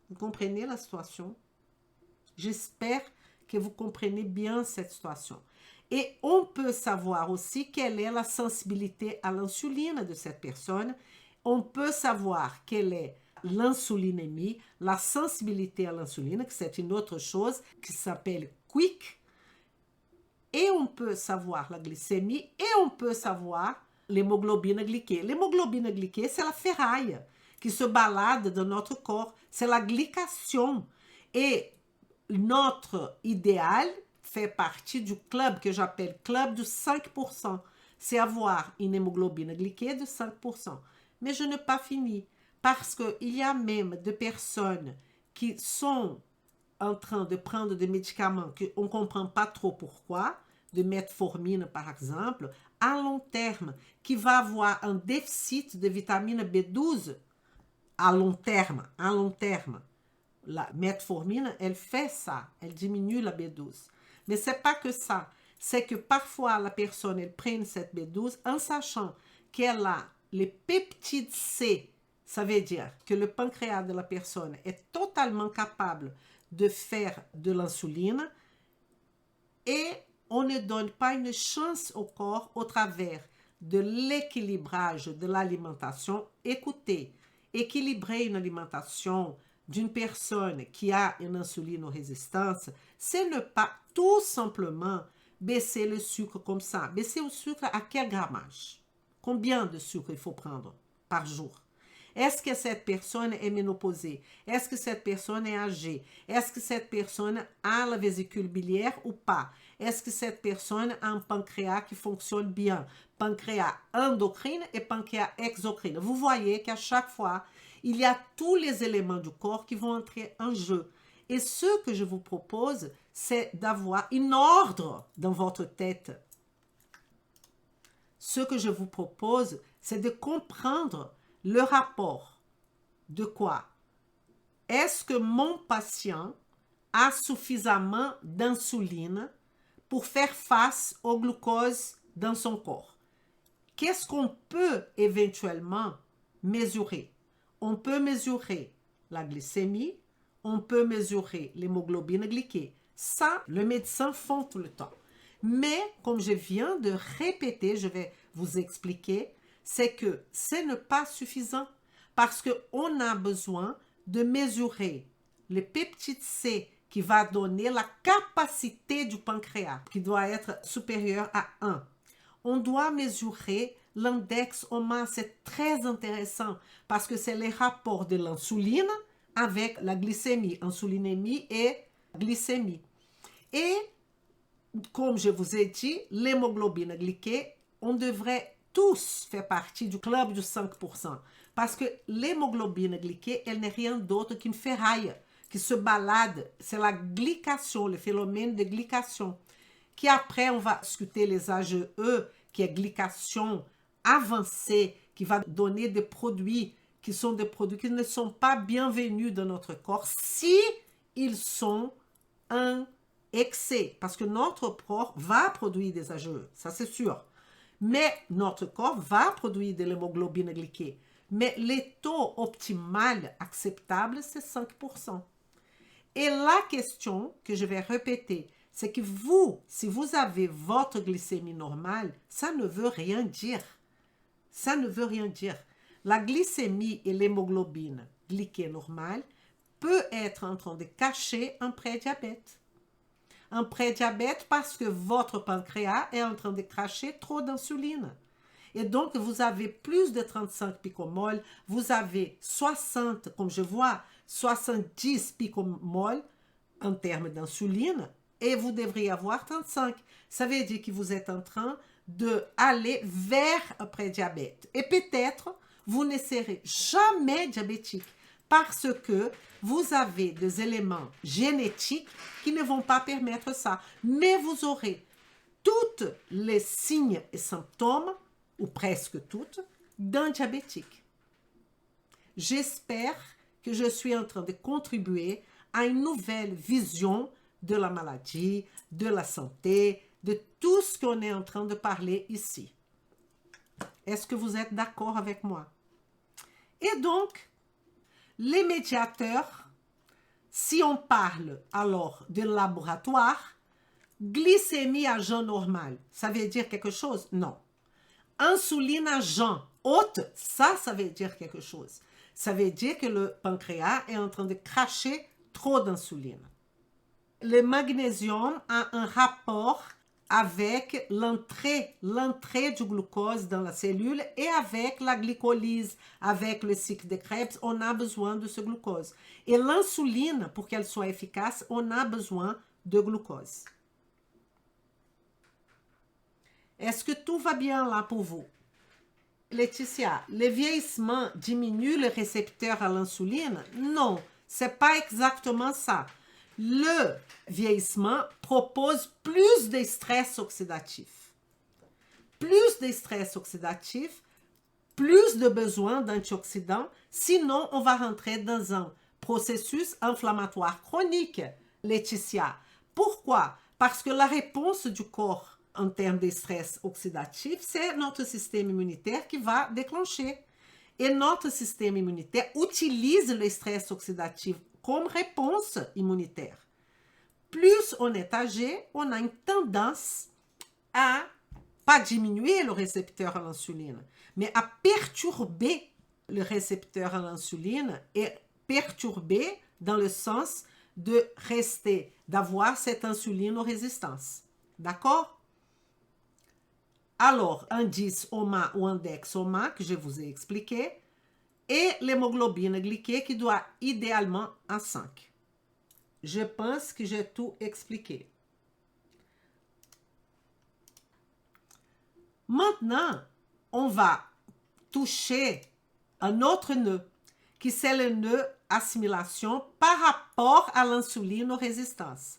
Vous comprenez la situation? J'espère que vous comprenez bien cette situation. Et on peut savoir aussi quelle est la sensibilité à l'insuline de cette personne. On peut savoir quelle est l'insulinémie, la sensibilité à l'insuline, que c'est une autre chose qui s'appelle QUIC. Et on peut savoir la glycémie et on peut savoir l'hémoglobine glyquée. L'hémoglobine glyquée, c'est la ferraille qui se balade dans notre corps. C'est la glycation. Et notre idéal fait partie du club que j'appelle club du 5%. C'est avoir une hémoglobine glyquée de 5%. Mais je n'ai pas fini parce qu'il y a même des personnes qui sont en train de prendre des médicaments qu'on ne comprend pas trop pourquoi, de metformine par exemple, à long terme, qui va avoir un déficit de vitamine B12 à long terme, La metformine, elle fait ça, elle diminue la B12. Mais ce n'est pas que ça, c'est que parfois la personne, elle prend cette B12 en sachant qu'elle a les peptides C. Ça veut dire que le pancréas de la personne est totalement capable de faire de l'insuline et on ne donne pas une chance au corps au travers de l'équilibrage de l'alimentation. Écoutez, équilibrer une alimentation d'une personne qui a une insulinorésistance, c'est ne pas tout simplement baisser le sucre comme ça. Baisser le sucre à quel grammage? Combien de sucre il faut prendre par jour? Est-ce que cette personne est ménopausée? Est-ce que cette personne est âgée? Est-ce que cette personne a la vésicule biliaire ou pas? Est-ce que cette personne a un pancréas qui fonctionne bien? Pancréas endocrine et pancréas exocrine. Vous voyez qu'à chaque fois, il y a tous les éléments du corps qui vont entrer en jeu. Et ce que je vous propose, c'est d'avoir un ordre dans votre tête. Ce que je vous propose, c'est de comprendre le rapport de quoi? Est-ce que mon patient a suffisamment d'insuline pour faire face au glucose dans son corps? qu'est-ce qu'on peut éventuellement mesurer? On peut mesurer la glycémie, on peut mesurer l'hémoglobine glyquée. Ça, le médecin font tout le temps. Mais, comme je viens de répéter, je vais vous expliquer, c'est que ce n'est pas suffisant parce qu'on a besoin de mesurer le peptide C qui va donner la capacité du pancréas, qui doit être supérieure à 1. On doit mesurer l'index OMA, c'est très intéressant parce que c'est les rapports de l'insuline avec la glycémie, insulinémie et glycémie. Et comme je vous ai dit, l'hémoglobine glyquée, on devrait tous faire partie du club du 5%. Parce que l'hémoglobine glyquée, elle n'est rien d'autre qu'une ferraille qui se balade. C'est la glycation, le phénomène de glycation. Qui après, on va discuter les AGE, qui est glycation avancée, qui va donner des produits qui sont des produits qui ne sont pas bienvenus dans notre corps si ils sont un excès. Parce que notre corps va produire des AGE, ça c'est sûr. Mais notre corps va produire de l'hémoglobine glyquée. Mais les taux optimal acceptables, c'est 5%. Et la question que je vais répéter, c'est que vous, si vous avez votre glycémie normale, ça ne veut rien dire. Ça ne veut rien dire. La glycémie et l'hémoglobine glyquée normale peut être en train de cacher un prédiabète. Un prédiabète parce que votre pancréas est en train de cracher trop d'insuline. Et donc, vous avez plus de 35 picomoles, vous avez 60, comme je vois, 70 picomoles en termes d'insuline, et vous devriez avoir 35. Ça veut dire que vous êtes en train d'aller vers un prédiabète. Et peut-être, vous ne serez jamais diabétique parce que vous avez des éléments génétiques qui ne vont pas permettre ça. Mais vous aurez tous les signes et symptômes, ou presque toutes, d'un diabétique. J'espère que je suis en train de contribuer à une nouvelle vision de la maladie, de la santé, de tout ce qu'on est en train de parler ici. Est-ce que vous êtes d'accord avec moi? Et donc, les médiateurs, si on parle alors de laboratoire, glycémie à jeun normal, ça veut dire quelque chose? Non. Insuline à jeun haute, ça veut dire quelque chose. Ça veut dire que le pancréas est en train de cracher trop d'insuline. Le magnésium a un rapport avec l'entrée du glucose dans la cellule et avec la glycolyse, avec le cycle de Krebs, on a besoin de ce glucose. Et l'insuline, pour qu'elle soit efficace, on a besoin de glucose. Est-ce que tout va bien là pour vous? Laetitia, le vieillissement diminue le récepteur à l'insuline? Non, c'est pas exactement ça. Le vieillissement propose plus de stress oxydatif. Plus de stress oxydatif, plus de besoin d'antioxydants, sinon on va rentrer dans un processus inflammatoire chronique, Laetitia. Pourquoi? Parce que la réponse du corps en termes de stress oxydatif, c'est notre système immunitaire qui va déclencher. Et notre système immunitaire utilise le stress oxydatif comme réponse immunitaire. Plus on est âgé, on a une tendance à pas diminuer le récepteur à l'insuline, mais à perturber le récepteur à l'insuline et perturber dans le sens de rester, d'avoir cette insulinorésistance. D'accord? Alors, indice OMA ou index OMA que je vous ai expliqué, et l'hémoglobine glyquée qui doit idéalement à 5. Je pense que j'ai tout expliqué. Maintenant, on va toucher un autre nœud, qui c'est le nœud assimilation par rapport à l'insulinorésistance.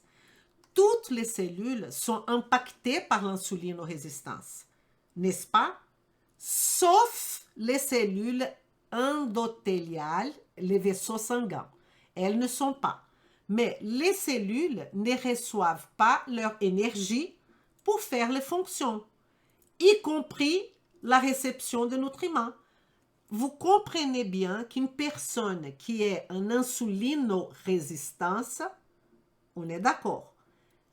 Toutes les cellules sont impactées par l'insulinorésistance, n'est-ce pas? Sauf les cellules endothéliales, les vaisseaux sanguins. Elles ne sont pas. Mais les cellules ne reçoivent pas leur énergie pour faire les fonctions, y compris la réception de nutriments. Vous comprenez bien qu'une personne qui est en insulinorésistance, on est d'accord,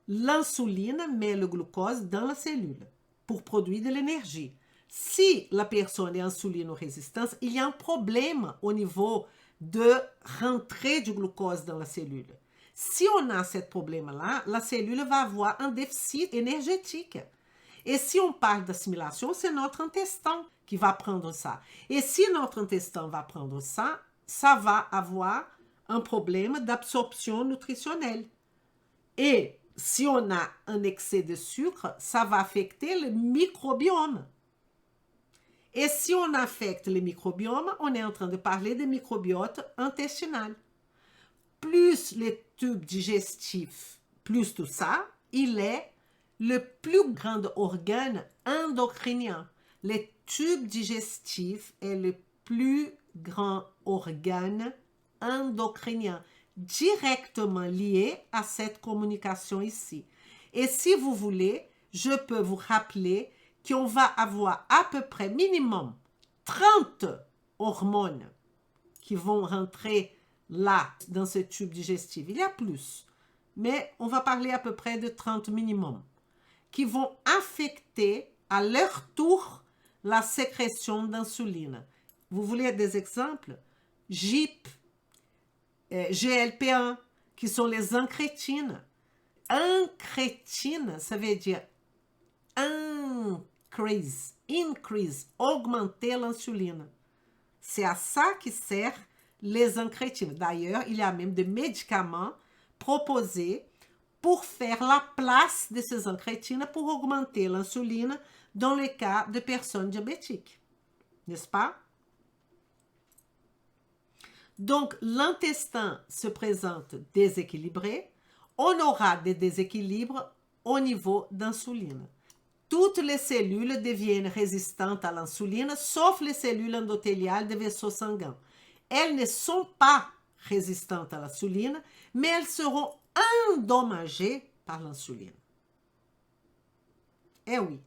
l'insuline met le glucose dans la cellule pour produire de l'énergie. Si la personne est insulinorésistante, il y a un problème au niveau de rentrer du glucose dans la cellule. Si on a ce problème-là, la cellule va avoir un déficit énergétique. Et si on parle d'assimilation, c'est notre intestin qui va prendre ça. Et si notre intestin va prendre ça, ça va avoir un problème d'absorption nutritionnelle. Et si on a un excès de sucre, ça va affecter le microbiome. Et si on affecte le microbiome, on est en train de parler de microbiote intestinal. Plus les tubes digestifs, plus tout ça, il est le plus grand organe endocrinien. Les tubes digestifs est le plus grand organe endocrinien, directement lié à cette communication ici. Et si vous voulez, je peux vous rappeler qu'on va avoir à peu près minimum 30 hormones qui vont rentrer là, dans ce tube digestif. Il y a plus, mais on va parler à peu près de 30 minimum, qui vont affecter à leur tour la sécrétion d'insuline. Vous voulez des exemples? GIP, GLP-1, qui sont les incrétines. Incrétine, ça veut dire increase, augmenter l'insuline. C'est à ça que sert les incrétines. D'ailleurs, il y a même des médicaments proposés pour faire la place de ces incrétines pour augmenter l'insuline dans le cas de personnes diabétiques. N'est-ce pas? Donc, l'intestin se présente déséquilibré. On aura des déséquilibres au niveau d'insuline. Toutes les cellules deviennent résistantes à l'insuline, sauf les cellules endothéliales des vaisseaux sanguins. Elles ne sont pas résistantes à l'insuline, mais elles seront endommagées par l'insuline. Eh oui,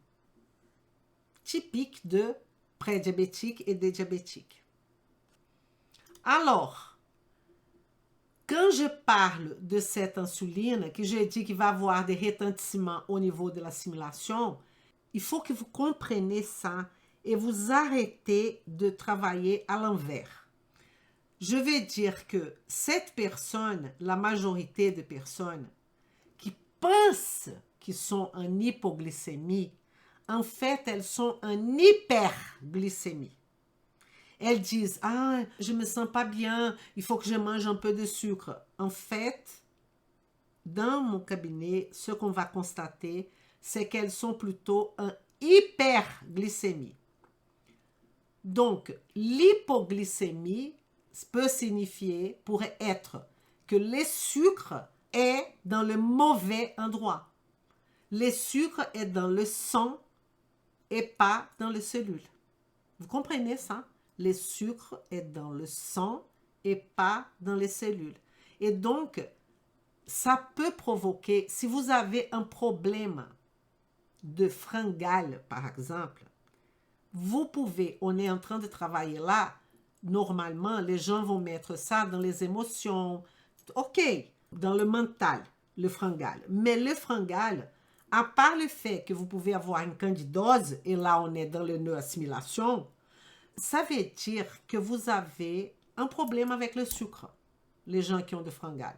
typique de prédiabétiques et des diabétiques. Alors, quand je parle de cette insuline, que je dis qu'il va avoir des retentissements au niveau de l'assimilation, il faut que vous compreniez ça et vous arrêtez de travailler à l'envers. Je vais dire que cette personne, la majorité des personnes qui pensent qu'ils sont en hypoglycémie, en fait, elles sont en hyperglycémie. Elles disent, ah, je me sens pas bien, il faut que je mange un peu de sucre. En fait, dans mon cabinet, ce qu'on va constater, c'est qu'elles sont plutôt en hyperglycémie. Donc, l'hypoglycémie peut signifier, pourrait être que le sucre est dans le mauvais endroit. Le sucre est dans le sang et pas dans les cellules. Vous comprenez ça? Le sucre est dans le sang et pas dans les cellules. Et donc, ça peut provoquer, si vous avez un problème de fringale, par exemple, vous pouvez, on est en train de travailler là, normalement, les gens vont mettre ça dans les émotions, ok, dans le mental, le fringale. Mais le fringale, à part le fait que vous pouvez avoir une candidose, et là on est dans le nœud assimilation, ça veut dire que vous avez un problème avec le sucre, les gens qui ont de fringale.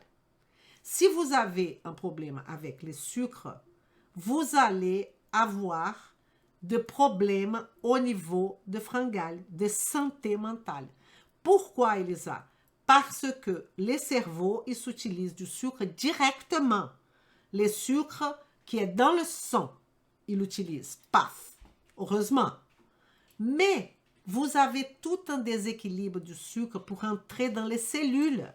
Si vous avez un problème avec le sucre, vous allez avoir de problèmes au niveau de fringale, de santé mentale. Pourquoi, Elisa? Parce que les cerveaux, ils s'utilisent du sucre directement. Le sucre qui est dans le sang, ils l'utilisent. Paf! Heureusement. Mais vous avez tout un déséquilibre du sucre pour entrer dans les cellules,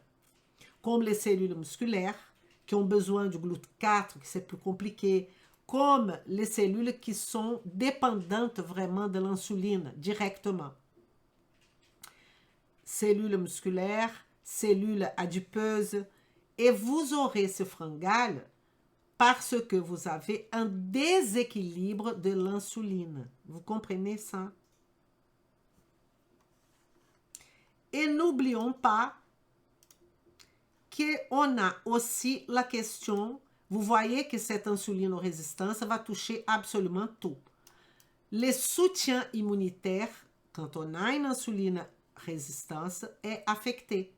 comme les cellules musculaires, qui ont besoin du GLUT4, qui c'est plus compliqué, comme les cellules qui sont dépendantes vraiment de l'insuline directement. Cellules musculaires, cellules adipeuses, et vous aurez ce fringale parce que vous avez un déséquilibre de l'insuline. Vous comprenez ça? Et n'oublions pas qu'on a aussi la question, vous voyez que cette insulinorésistance va toucher absolument tout. Les soutiens immunitaires, quand on a une insulinorésistance, est affecté.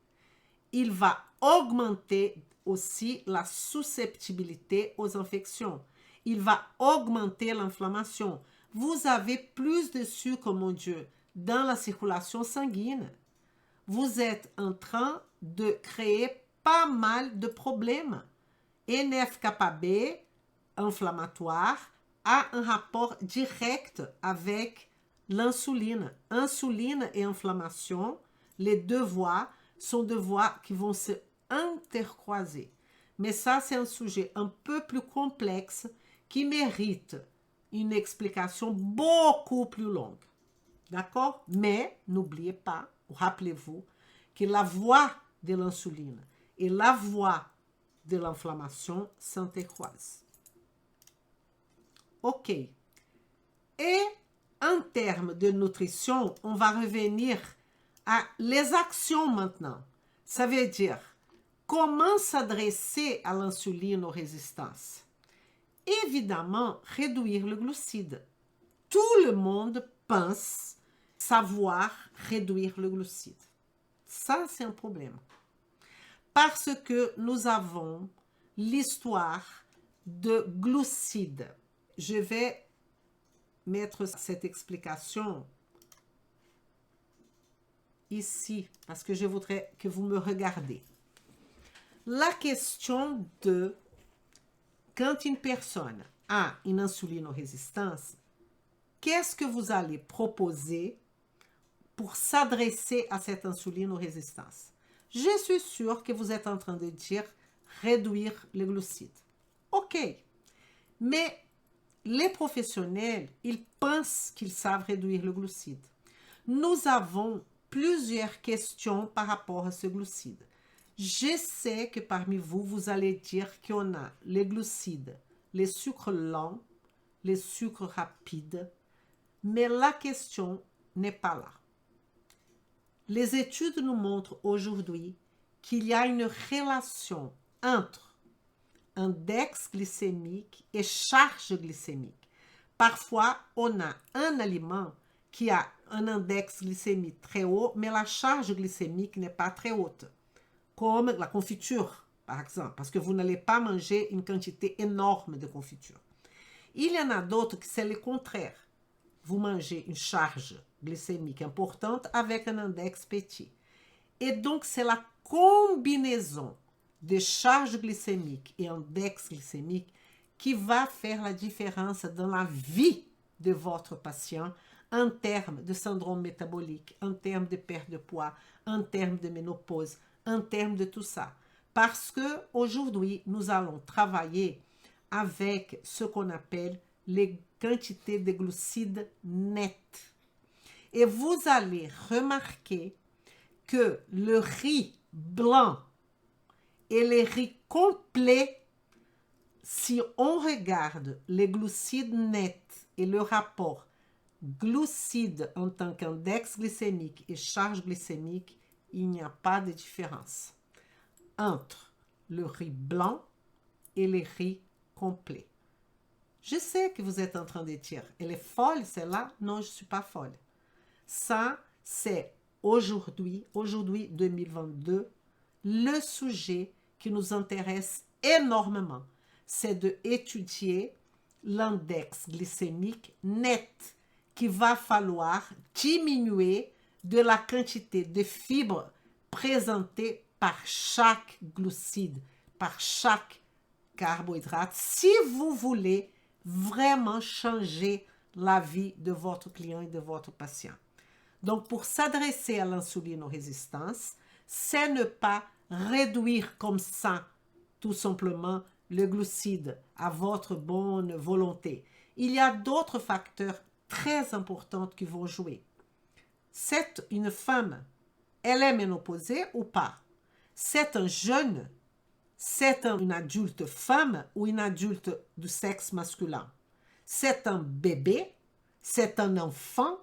Il va augmenter aussi la susceptibilité aux infections. Il va augmenter l'inflammation. Vous avez plus de sucre, mon Dieu, dans la circulation sanguine. Vous êtes en train de créer pas mal de problèmes. NF-κB inflammatoire a un rapport direct avec l'insuline. Insuline et inflammation, les deux voies sont deux voies qui vont se intercroiser. Mais ça, c'est un sujet un peu plus complexe qui mérite une explication beaucoup plus longue. D'accord? Mais n'oubliez pas, rappelez-vous, que la voie de l'insuline et la voie de l'inflammation s'intercroisent. OK. Et en termes de nutrition, on va revenir à les actions maintenant. Ça veut dire, comment s'adresser à l'insulinorésistance? Évidemment, réduire le glucide. Tout le monde pense savoir réduire le glucide. Ça, c'est un problème. Parce que nous avons l'histoire de glucides. Je vais mettre cette explication ici, parce que je voudrais que vous me regardez. La question de quand une personne a une insulinorésistance, qu'est-ce que vous allez proposer pour s'adresser à cette insulinorésistance? Je suis sûre que vous êtes en train de dire réduire les glucides. OK. Mais les professionnels, ils pensent qu'ils savent réduire le glucide. Nous avons plusieurs questions par rapport à ce glucide. Je sais que parmi vous, vous allez dire qu'on a les glucides, les sucres lents, les sucres rapides, mais la question n'est pas là. Les études nous montrent aujourd'hui qu'il y a une relation entre index glycémique et charge glycémique. Parfois, on a un aliment qui a un index glycémique très haut, mais la charge glycémique n'est pas très haute, comme la confiture, par exemple, parce que vous n'allez pas manger une quantité énorme de confiture. Il y en a d'autres qui c'est le contraire. Vous mangez une charge glycémique importante avec un index petit. Et donc, c'est la combinaison de charge glycémique et index glycémique qui va faire la différence dans la vie de votre patient en termes de syndrome métabolique, en termes de perte de poids, en termes de ménopause, en termes de tout ça. Parce qu'aujourd'hui, nous allons travailler avec ce qu'on appelle les quantités de glucides nettes. Et vous allez remarquer que le riz blanc et les riz complets, si on regarde les glucides nets et le rapport glucides en tant qu'index glycémique et charge glycémique, il n'y a pas de différence entre le riz blanc et les riz complets. Je sais que vous êtes en train de dire, elle est folle celle-là? Non, je ne suis pas folle. Ça, c'est aujourd'hui 2022, le sujet qui nous intéresse énormément, c'est d'étudier l'index glycémique net qu'il va falloir diminuer de la quantité de fibres présentées par chaque glucide, par chaque carbohydrate, si vous voulez vraiment changer la vie de votre client et de votre patient. Donc, pour s'adresser à l'insulinorésistance, c'est ne pas réduire comme ça, tout simplement, le glucide à votre bonne volonté. Il y a d'autres facteurs très importants qui vont jouer. C'est une femme, elle est ménopausée ou pas? C'est un jeune, c'est une adulte femme ou une adulte du sexe masculin. C'est un bébé, c'est un enfant.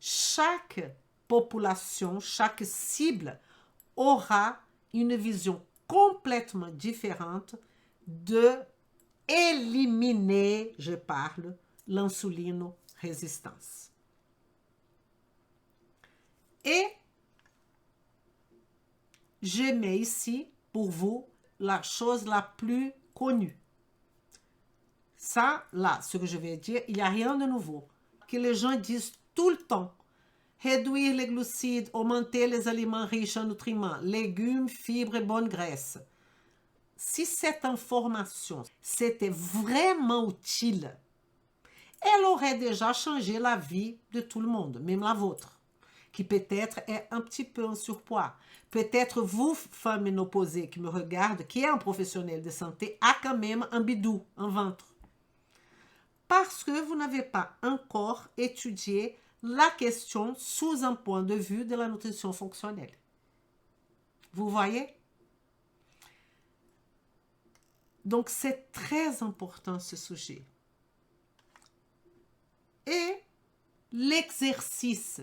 Chaque population, chaque cible aura une vision complètement différente de éliminer, je parle, l'insulinorésistance. Et je mets ici pour vous la chose la plus connue. Ça, là, ce que je vais dire, il n'y a rien de nouveau. Que les gens disent tout le temps. Réduire les glucides, augmenter les aliments riches en nutriments, légumes, fibres et bonne graisse. Si cette information c'était vraiment utile, elle aurait déjà changé la vie de tout le monde, même la vôtre, qui peut-être est un petit peu en surpoids. Peut-être vous, femme ménopausée qui me regarde, qui est un professionnel de santé, a quand même un bidou, un ventre. Parce que vous n'avez pas encore étudié la question sous un point de vue de la nutrition fonctionnelle. Vous voyez? Donc, c'est très important ce sujet. Et l'exercice,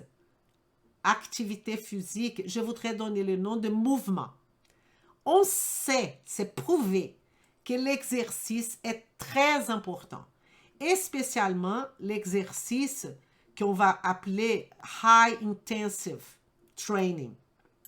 activité physique, je voudrais donner le nom de mouvement. On sait, c'est prouvé, que l'exercice est très important. Et spécialement l'exercice qu'on va appeler High Intensive Training.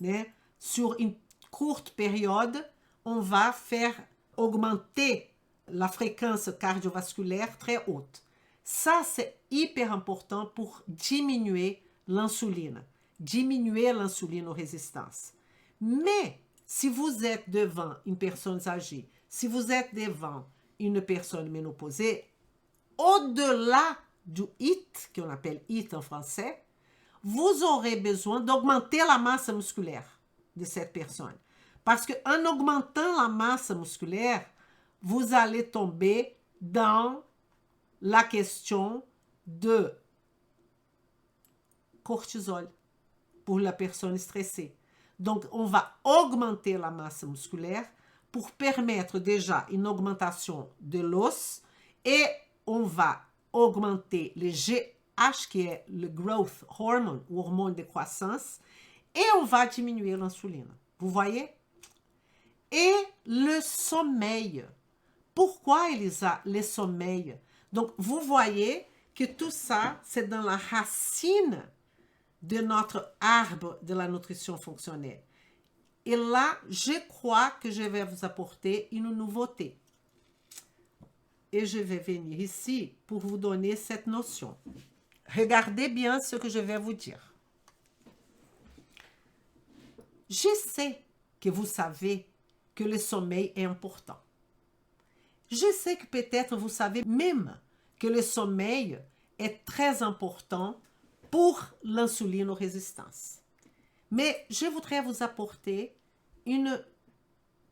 Né? Sur une courte période, on va faire augmenter la fréquence cardiovasculaire très haute. Ça, c'est hyper important pour diminuer l'insuline, diminuer l'insulinorésistance. Mais si vous êtes devant une personne âgée, si vous êtes devant une personne ménopausée, au-delà du HIIT, qu'on appelle HIIT en français, vous aurez besoin d'augmenter la masse musculaire de cette personne. Parce qu'en augmentant la masse musculaire, vous allez tomber dans la question de cortisol pour la personne stressée. Donc, on va augmenter la masse musculaire pour permettre déjà une augmentation de l'os et on va augmenter le GH qui est le growth hormone, hormone de croissance, et on va diminuer l'insuline. Vous voyez? Et le sommeil. Pourquoi, Elisa, le sommeil? Donc, vous voyez que tout ça, c'est dans la racine de notre arbre de la nutrition fonctionnelle. Et là, je crois que je vais vous apporter une nouveauté. Et je vais venir ici pour vous donner cette notion. Regardez bien ce que je vais vous dire. Je sais que vous savez que le sommeil est important. Je sais que peut-être vous savez même que le sommeil est très important pour l'insulinorésistance. Mais je voudrais vous apporter une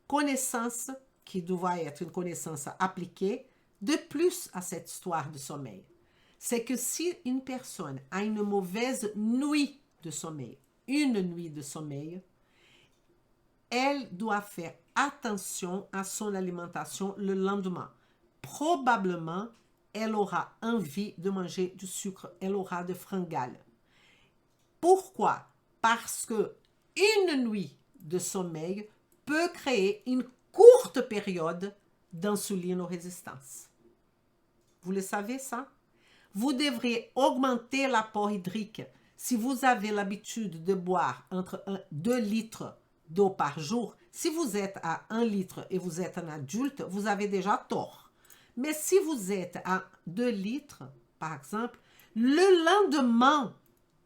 connaissance qui doit être une connaissance appliquée de plus à cette histoire de sommeil. C'est que si une personne a une mauvaise nuit de sommeil, une nuit de sommeil, elle doit faire attention à son alimentation le lendemain. Probablement, elle aura envie de manger du sucre, elle aura des fringales. Pourquoi? Parce que une nuit de sommeil peut créer une courte période d'insulinorésistance. Vous le savez ça? Vous devrez augmenter l'apport hydrique. Si vous avez l'habitude de boire entre 2 litres d'eau par jour, si vous êtes à 1 litre et vous êtes un adulte, vous avez déjà tort. Mais si vous êtes à 2 litres, par exemple, le lendemain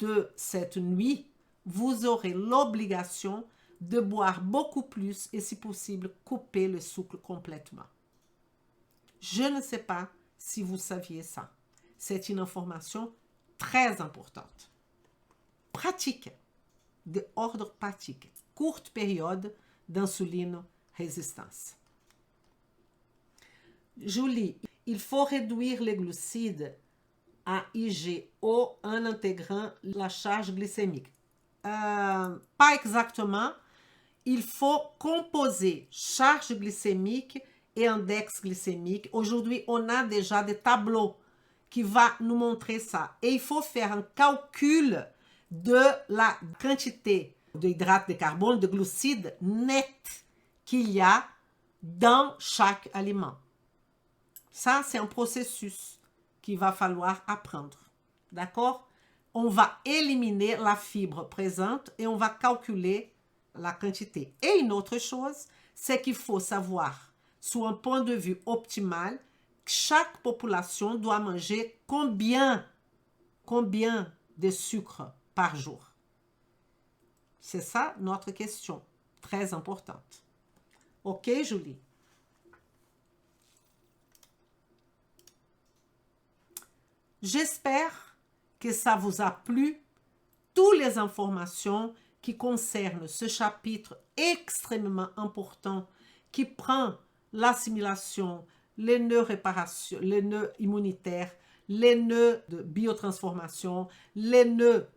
de cette nuit, vous aurez l'obligation de boire beaucoup plus et si possible, couper le sucre complètement. Je ne sais pas si vous saviez ça. C'est une information très importante. Pratique, de ordre pratique, courte période d'insulinorésistance. Julie, il faut réduire les glucides à IGO en intégrant la charge glycémique. Pas exactement. il faut composer charge glycémique et index glycémique. Aujourd'hui, on a déjà des tableaux qui vont nous montrer ça. Et il faut faire un calcul de la quantité d'hydrates de carbone, de glucides net qu'il y a dans chaque aliment. Ça, c'est un processus qu'il va falloir apprendre. D'accord? On va éliminer la fibre présente et on va calculer la quantité. Et une autre chose, c'est qu'il faut savoir, sous un point de vue optimal, que chaque population doit manger combien de sucre par jour. C'est ça notre question, très importante. Ok, Julie? J'espère que ça vous a plu. Toutes les informations qui concernent ce chapitre extrêmement important qui prend l'assimilation, les nœuds réparation, les nœuds immunitaires, les nœuds de biotransformation, les nœuds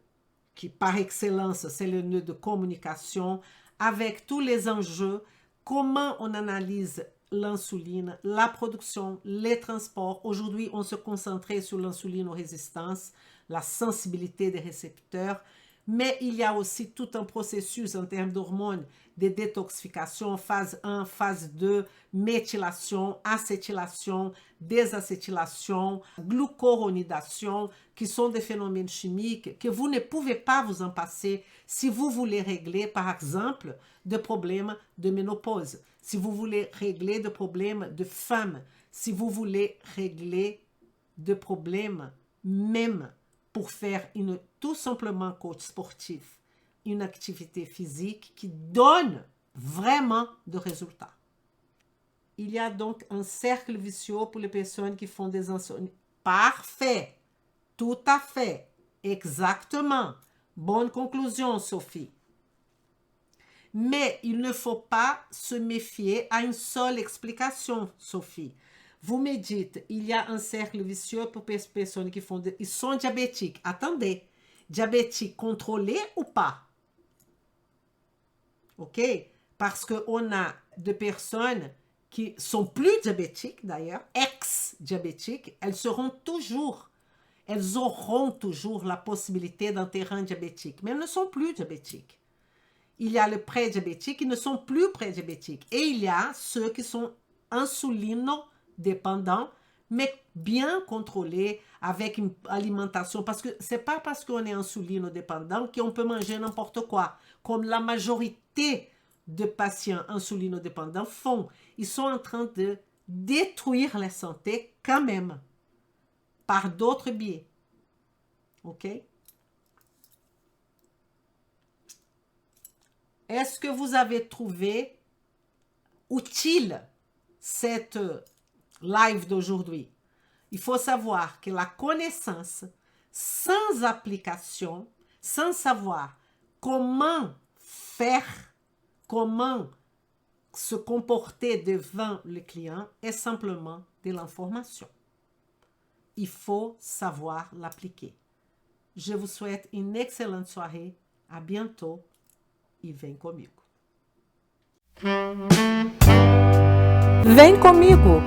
qui par excellence, c'est le nœud de communication, avec tous les enjeux, comment on analyse l'insuline, la production, les transports. Aujourd'hui, on se concentrait sur l'insulinorésistance, la sensibilité des récepteurs, mais il y a aussi tout un processus en termes d'hormones, de détoxification, phase 1, phase 2, méthylation, acétylation, désacétylation, glucuronidation, qui sont des phénomènes chimiques que vous ne pouvez pas vous en passer si vous voulez régler, par exemple, des problèmes de ménopause, si vous voulez régler des problèmes de faim, si vous voulez régler des problèmes même pour faire tout simplement coach sportif, une activité physique qui donne vraiment de résultats. Il y a donc un cercle vicieux pour les personnes qui font des insomnies. Parfait, tout à fait, exactement. Bonne conclusion, Sophie. Mais il ne faut pas se méfier à une seule explication, Sophie. Vous me dites, il y a un cercle vicieux pour les personnes qui font ils sont diabétiques. Attendez, diabétiques contrôlés ou pas? Ok? Parce qu'on a des personnes qui sont plus diabétiques d'ailleurs, ex-diabétiques, elles auront toujours la possibilité d'un terrain diabétique, mais elles ne sont plus diabétiques. Il y a les pré-diabétiques qui ne sont plus pré-diabétiques. Et il y a ceux qui sont insulinodépendants, mais bien contrôlés avec une alimentation. Parce que ce n'est pas parce qu'on est insulinodépendant qu'on peut manger n'importe quoi, comme la majorité de patients insulinodépendants font. Ils sont en train de détruire la santé quand même, par d'autres biais. OK? Est-ce que vous avez trouvé utile cette live d'aujourd'hui? Il faut savoir que la connaissance sans application, sans savoir comment faire, comment se comporter devant le client est simplement de l'information. Il faut savoir l'appliquer. Je vous souhaite une excellente soirée. À bientôt. E vem comigo. Vem comigo!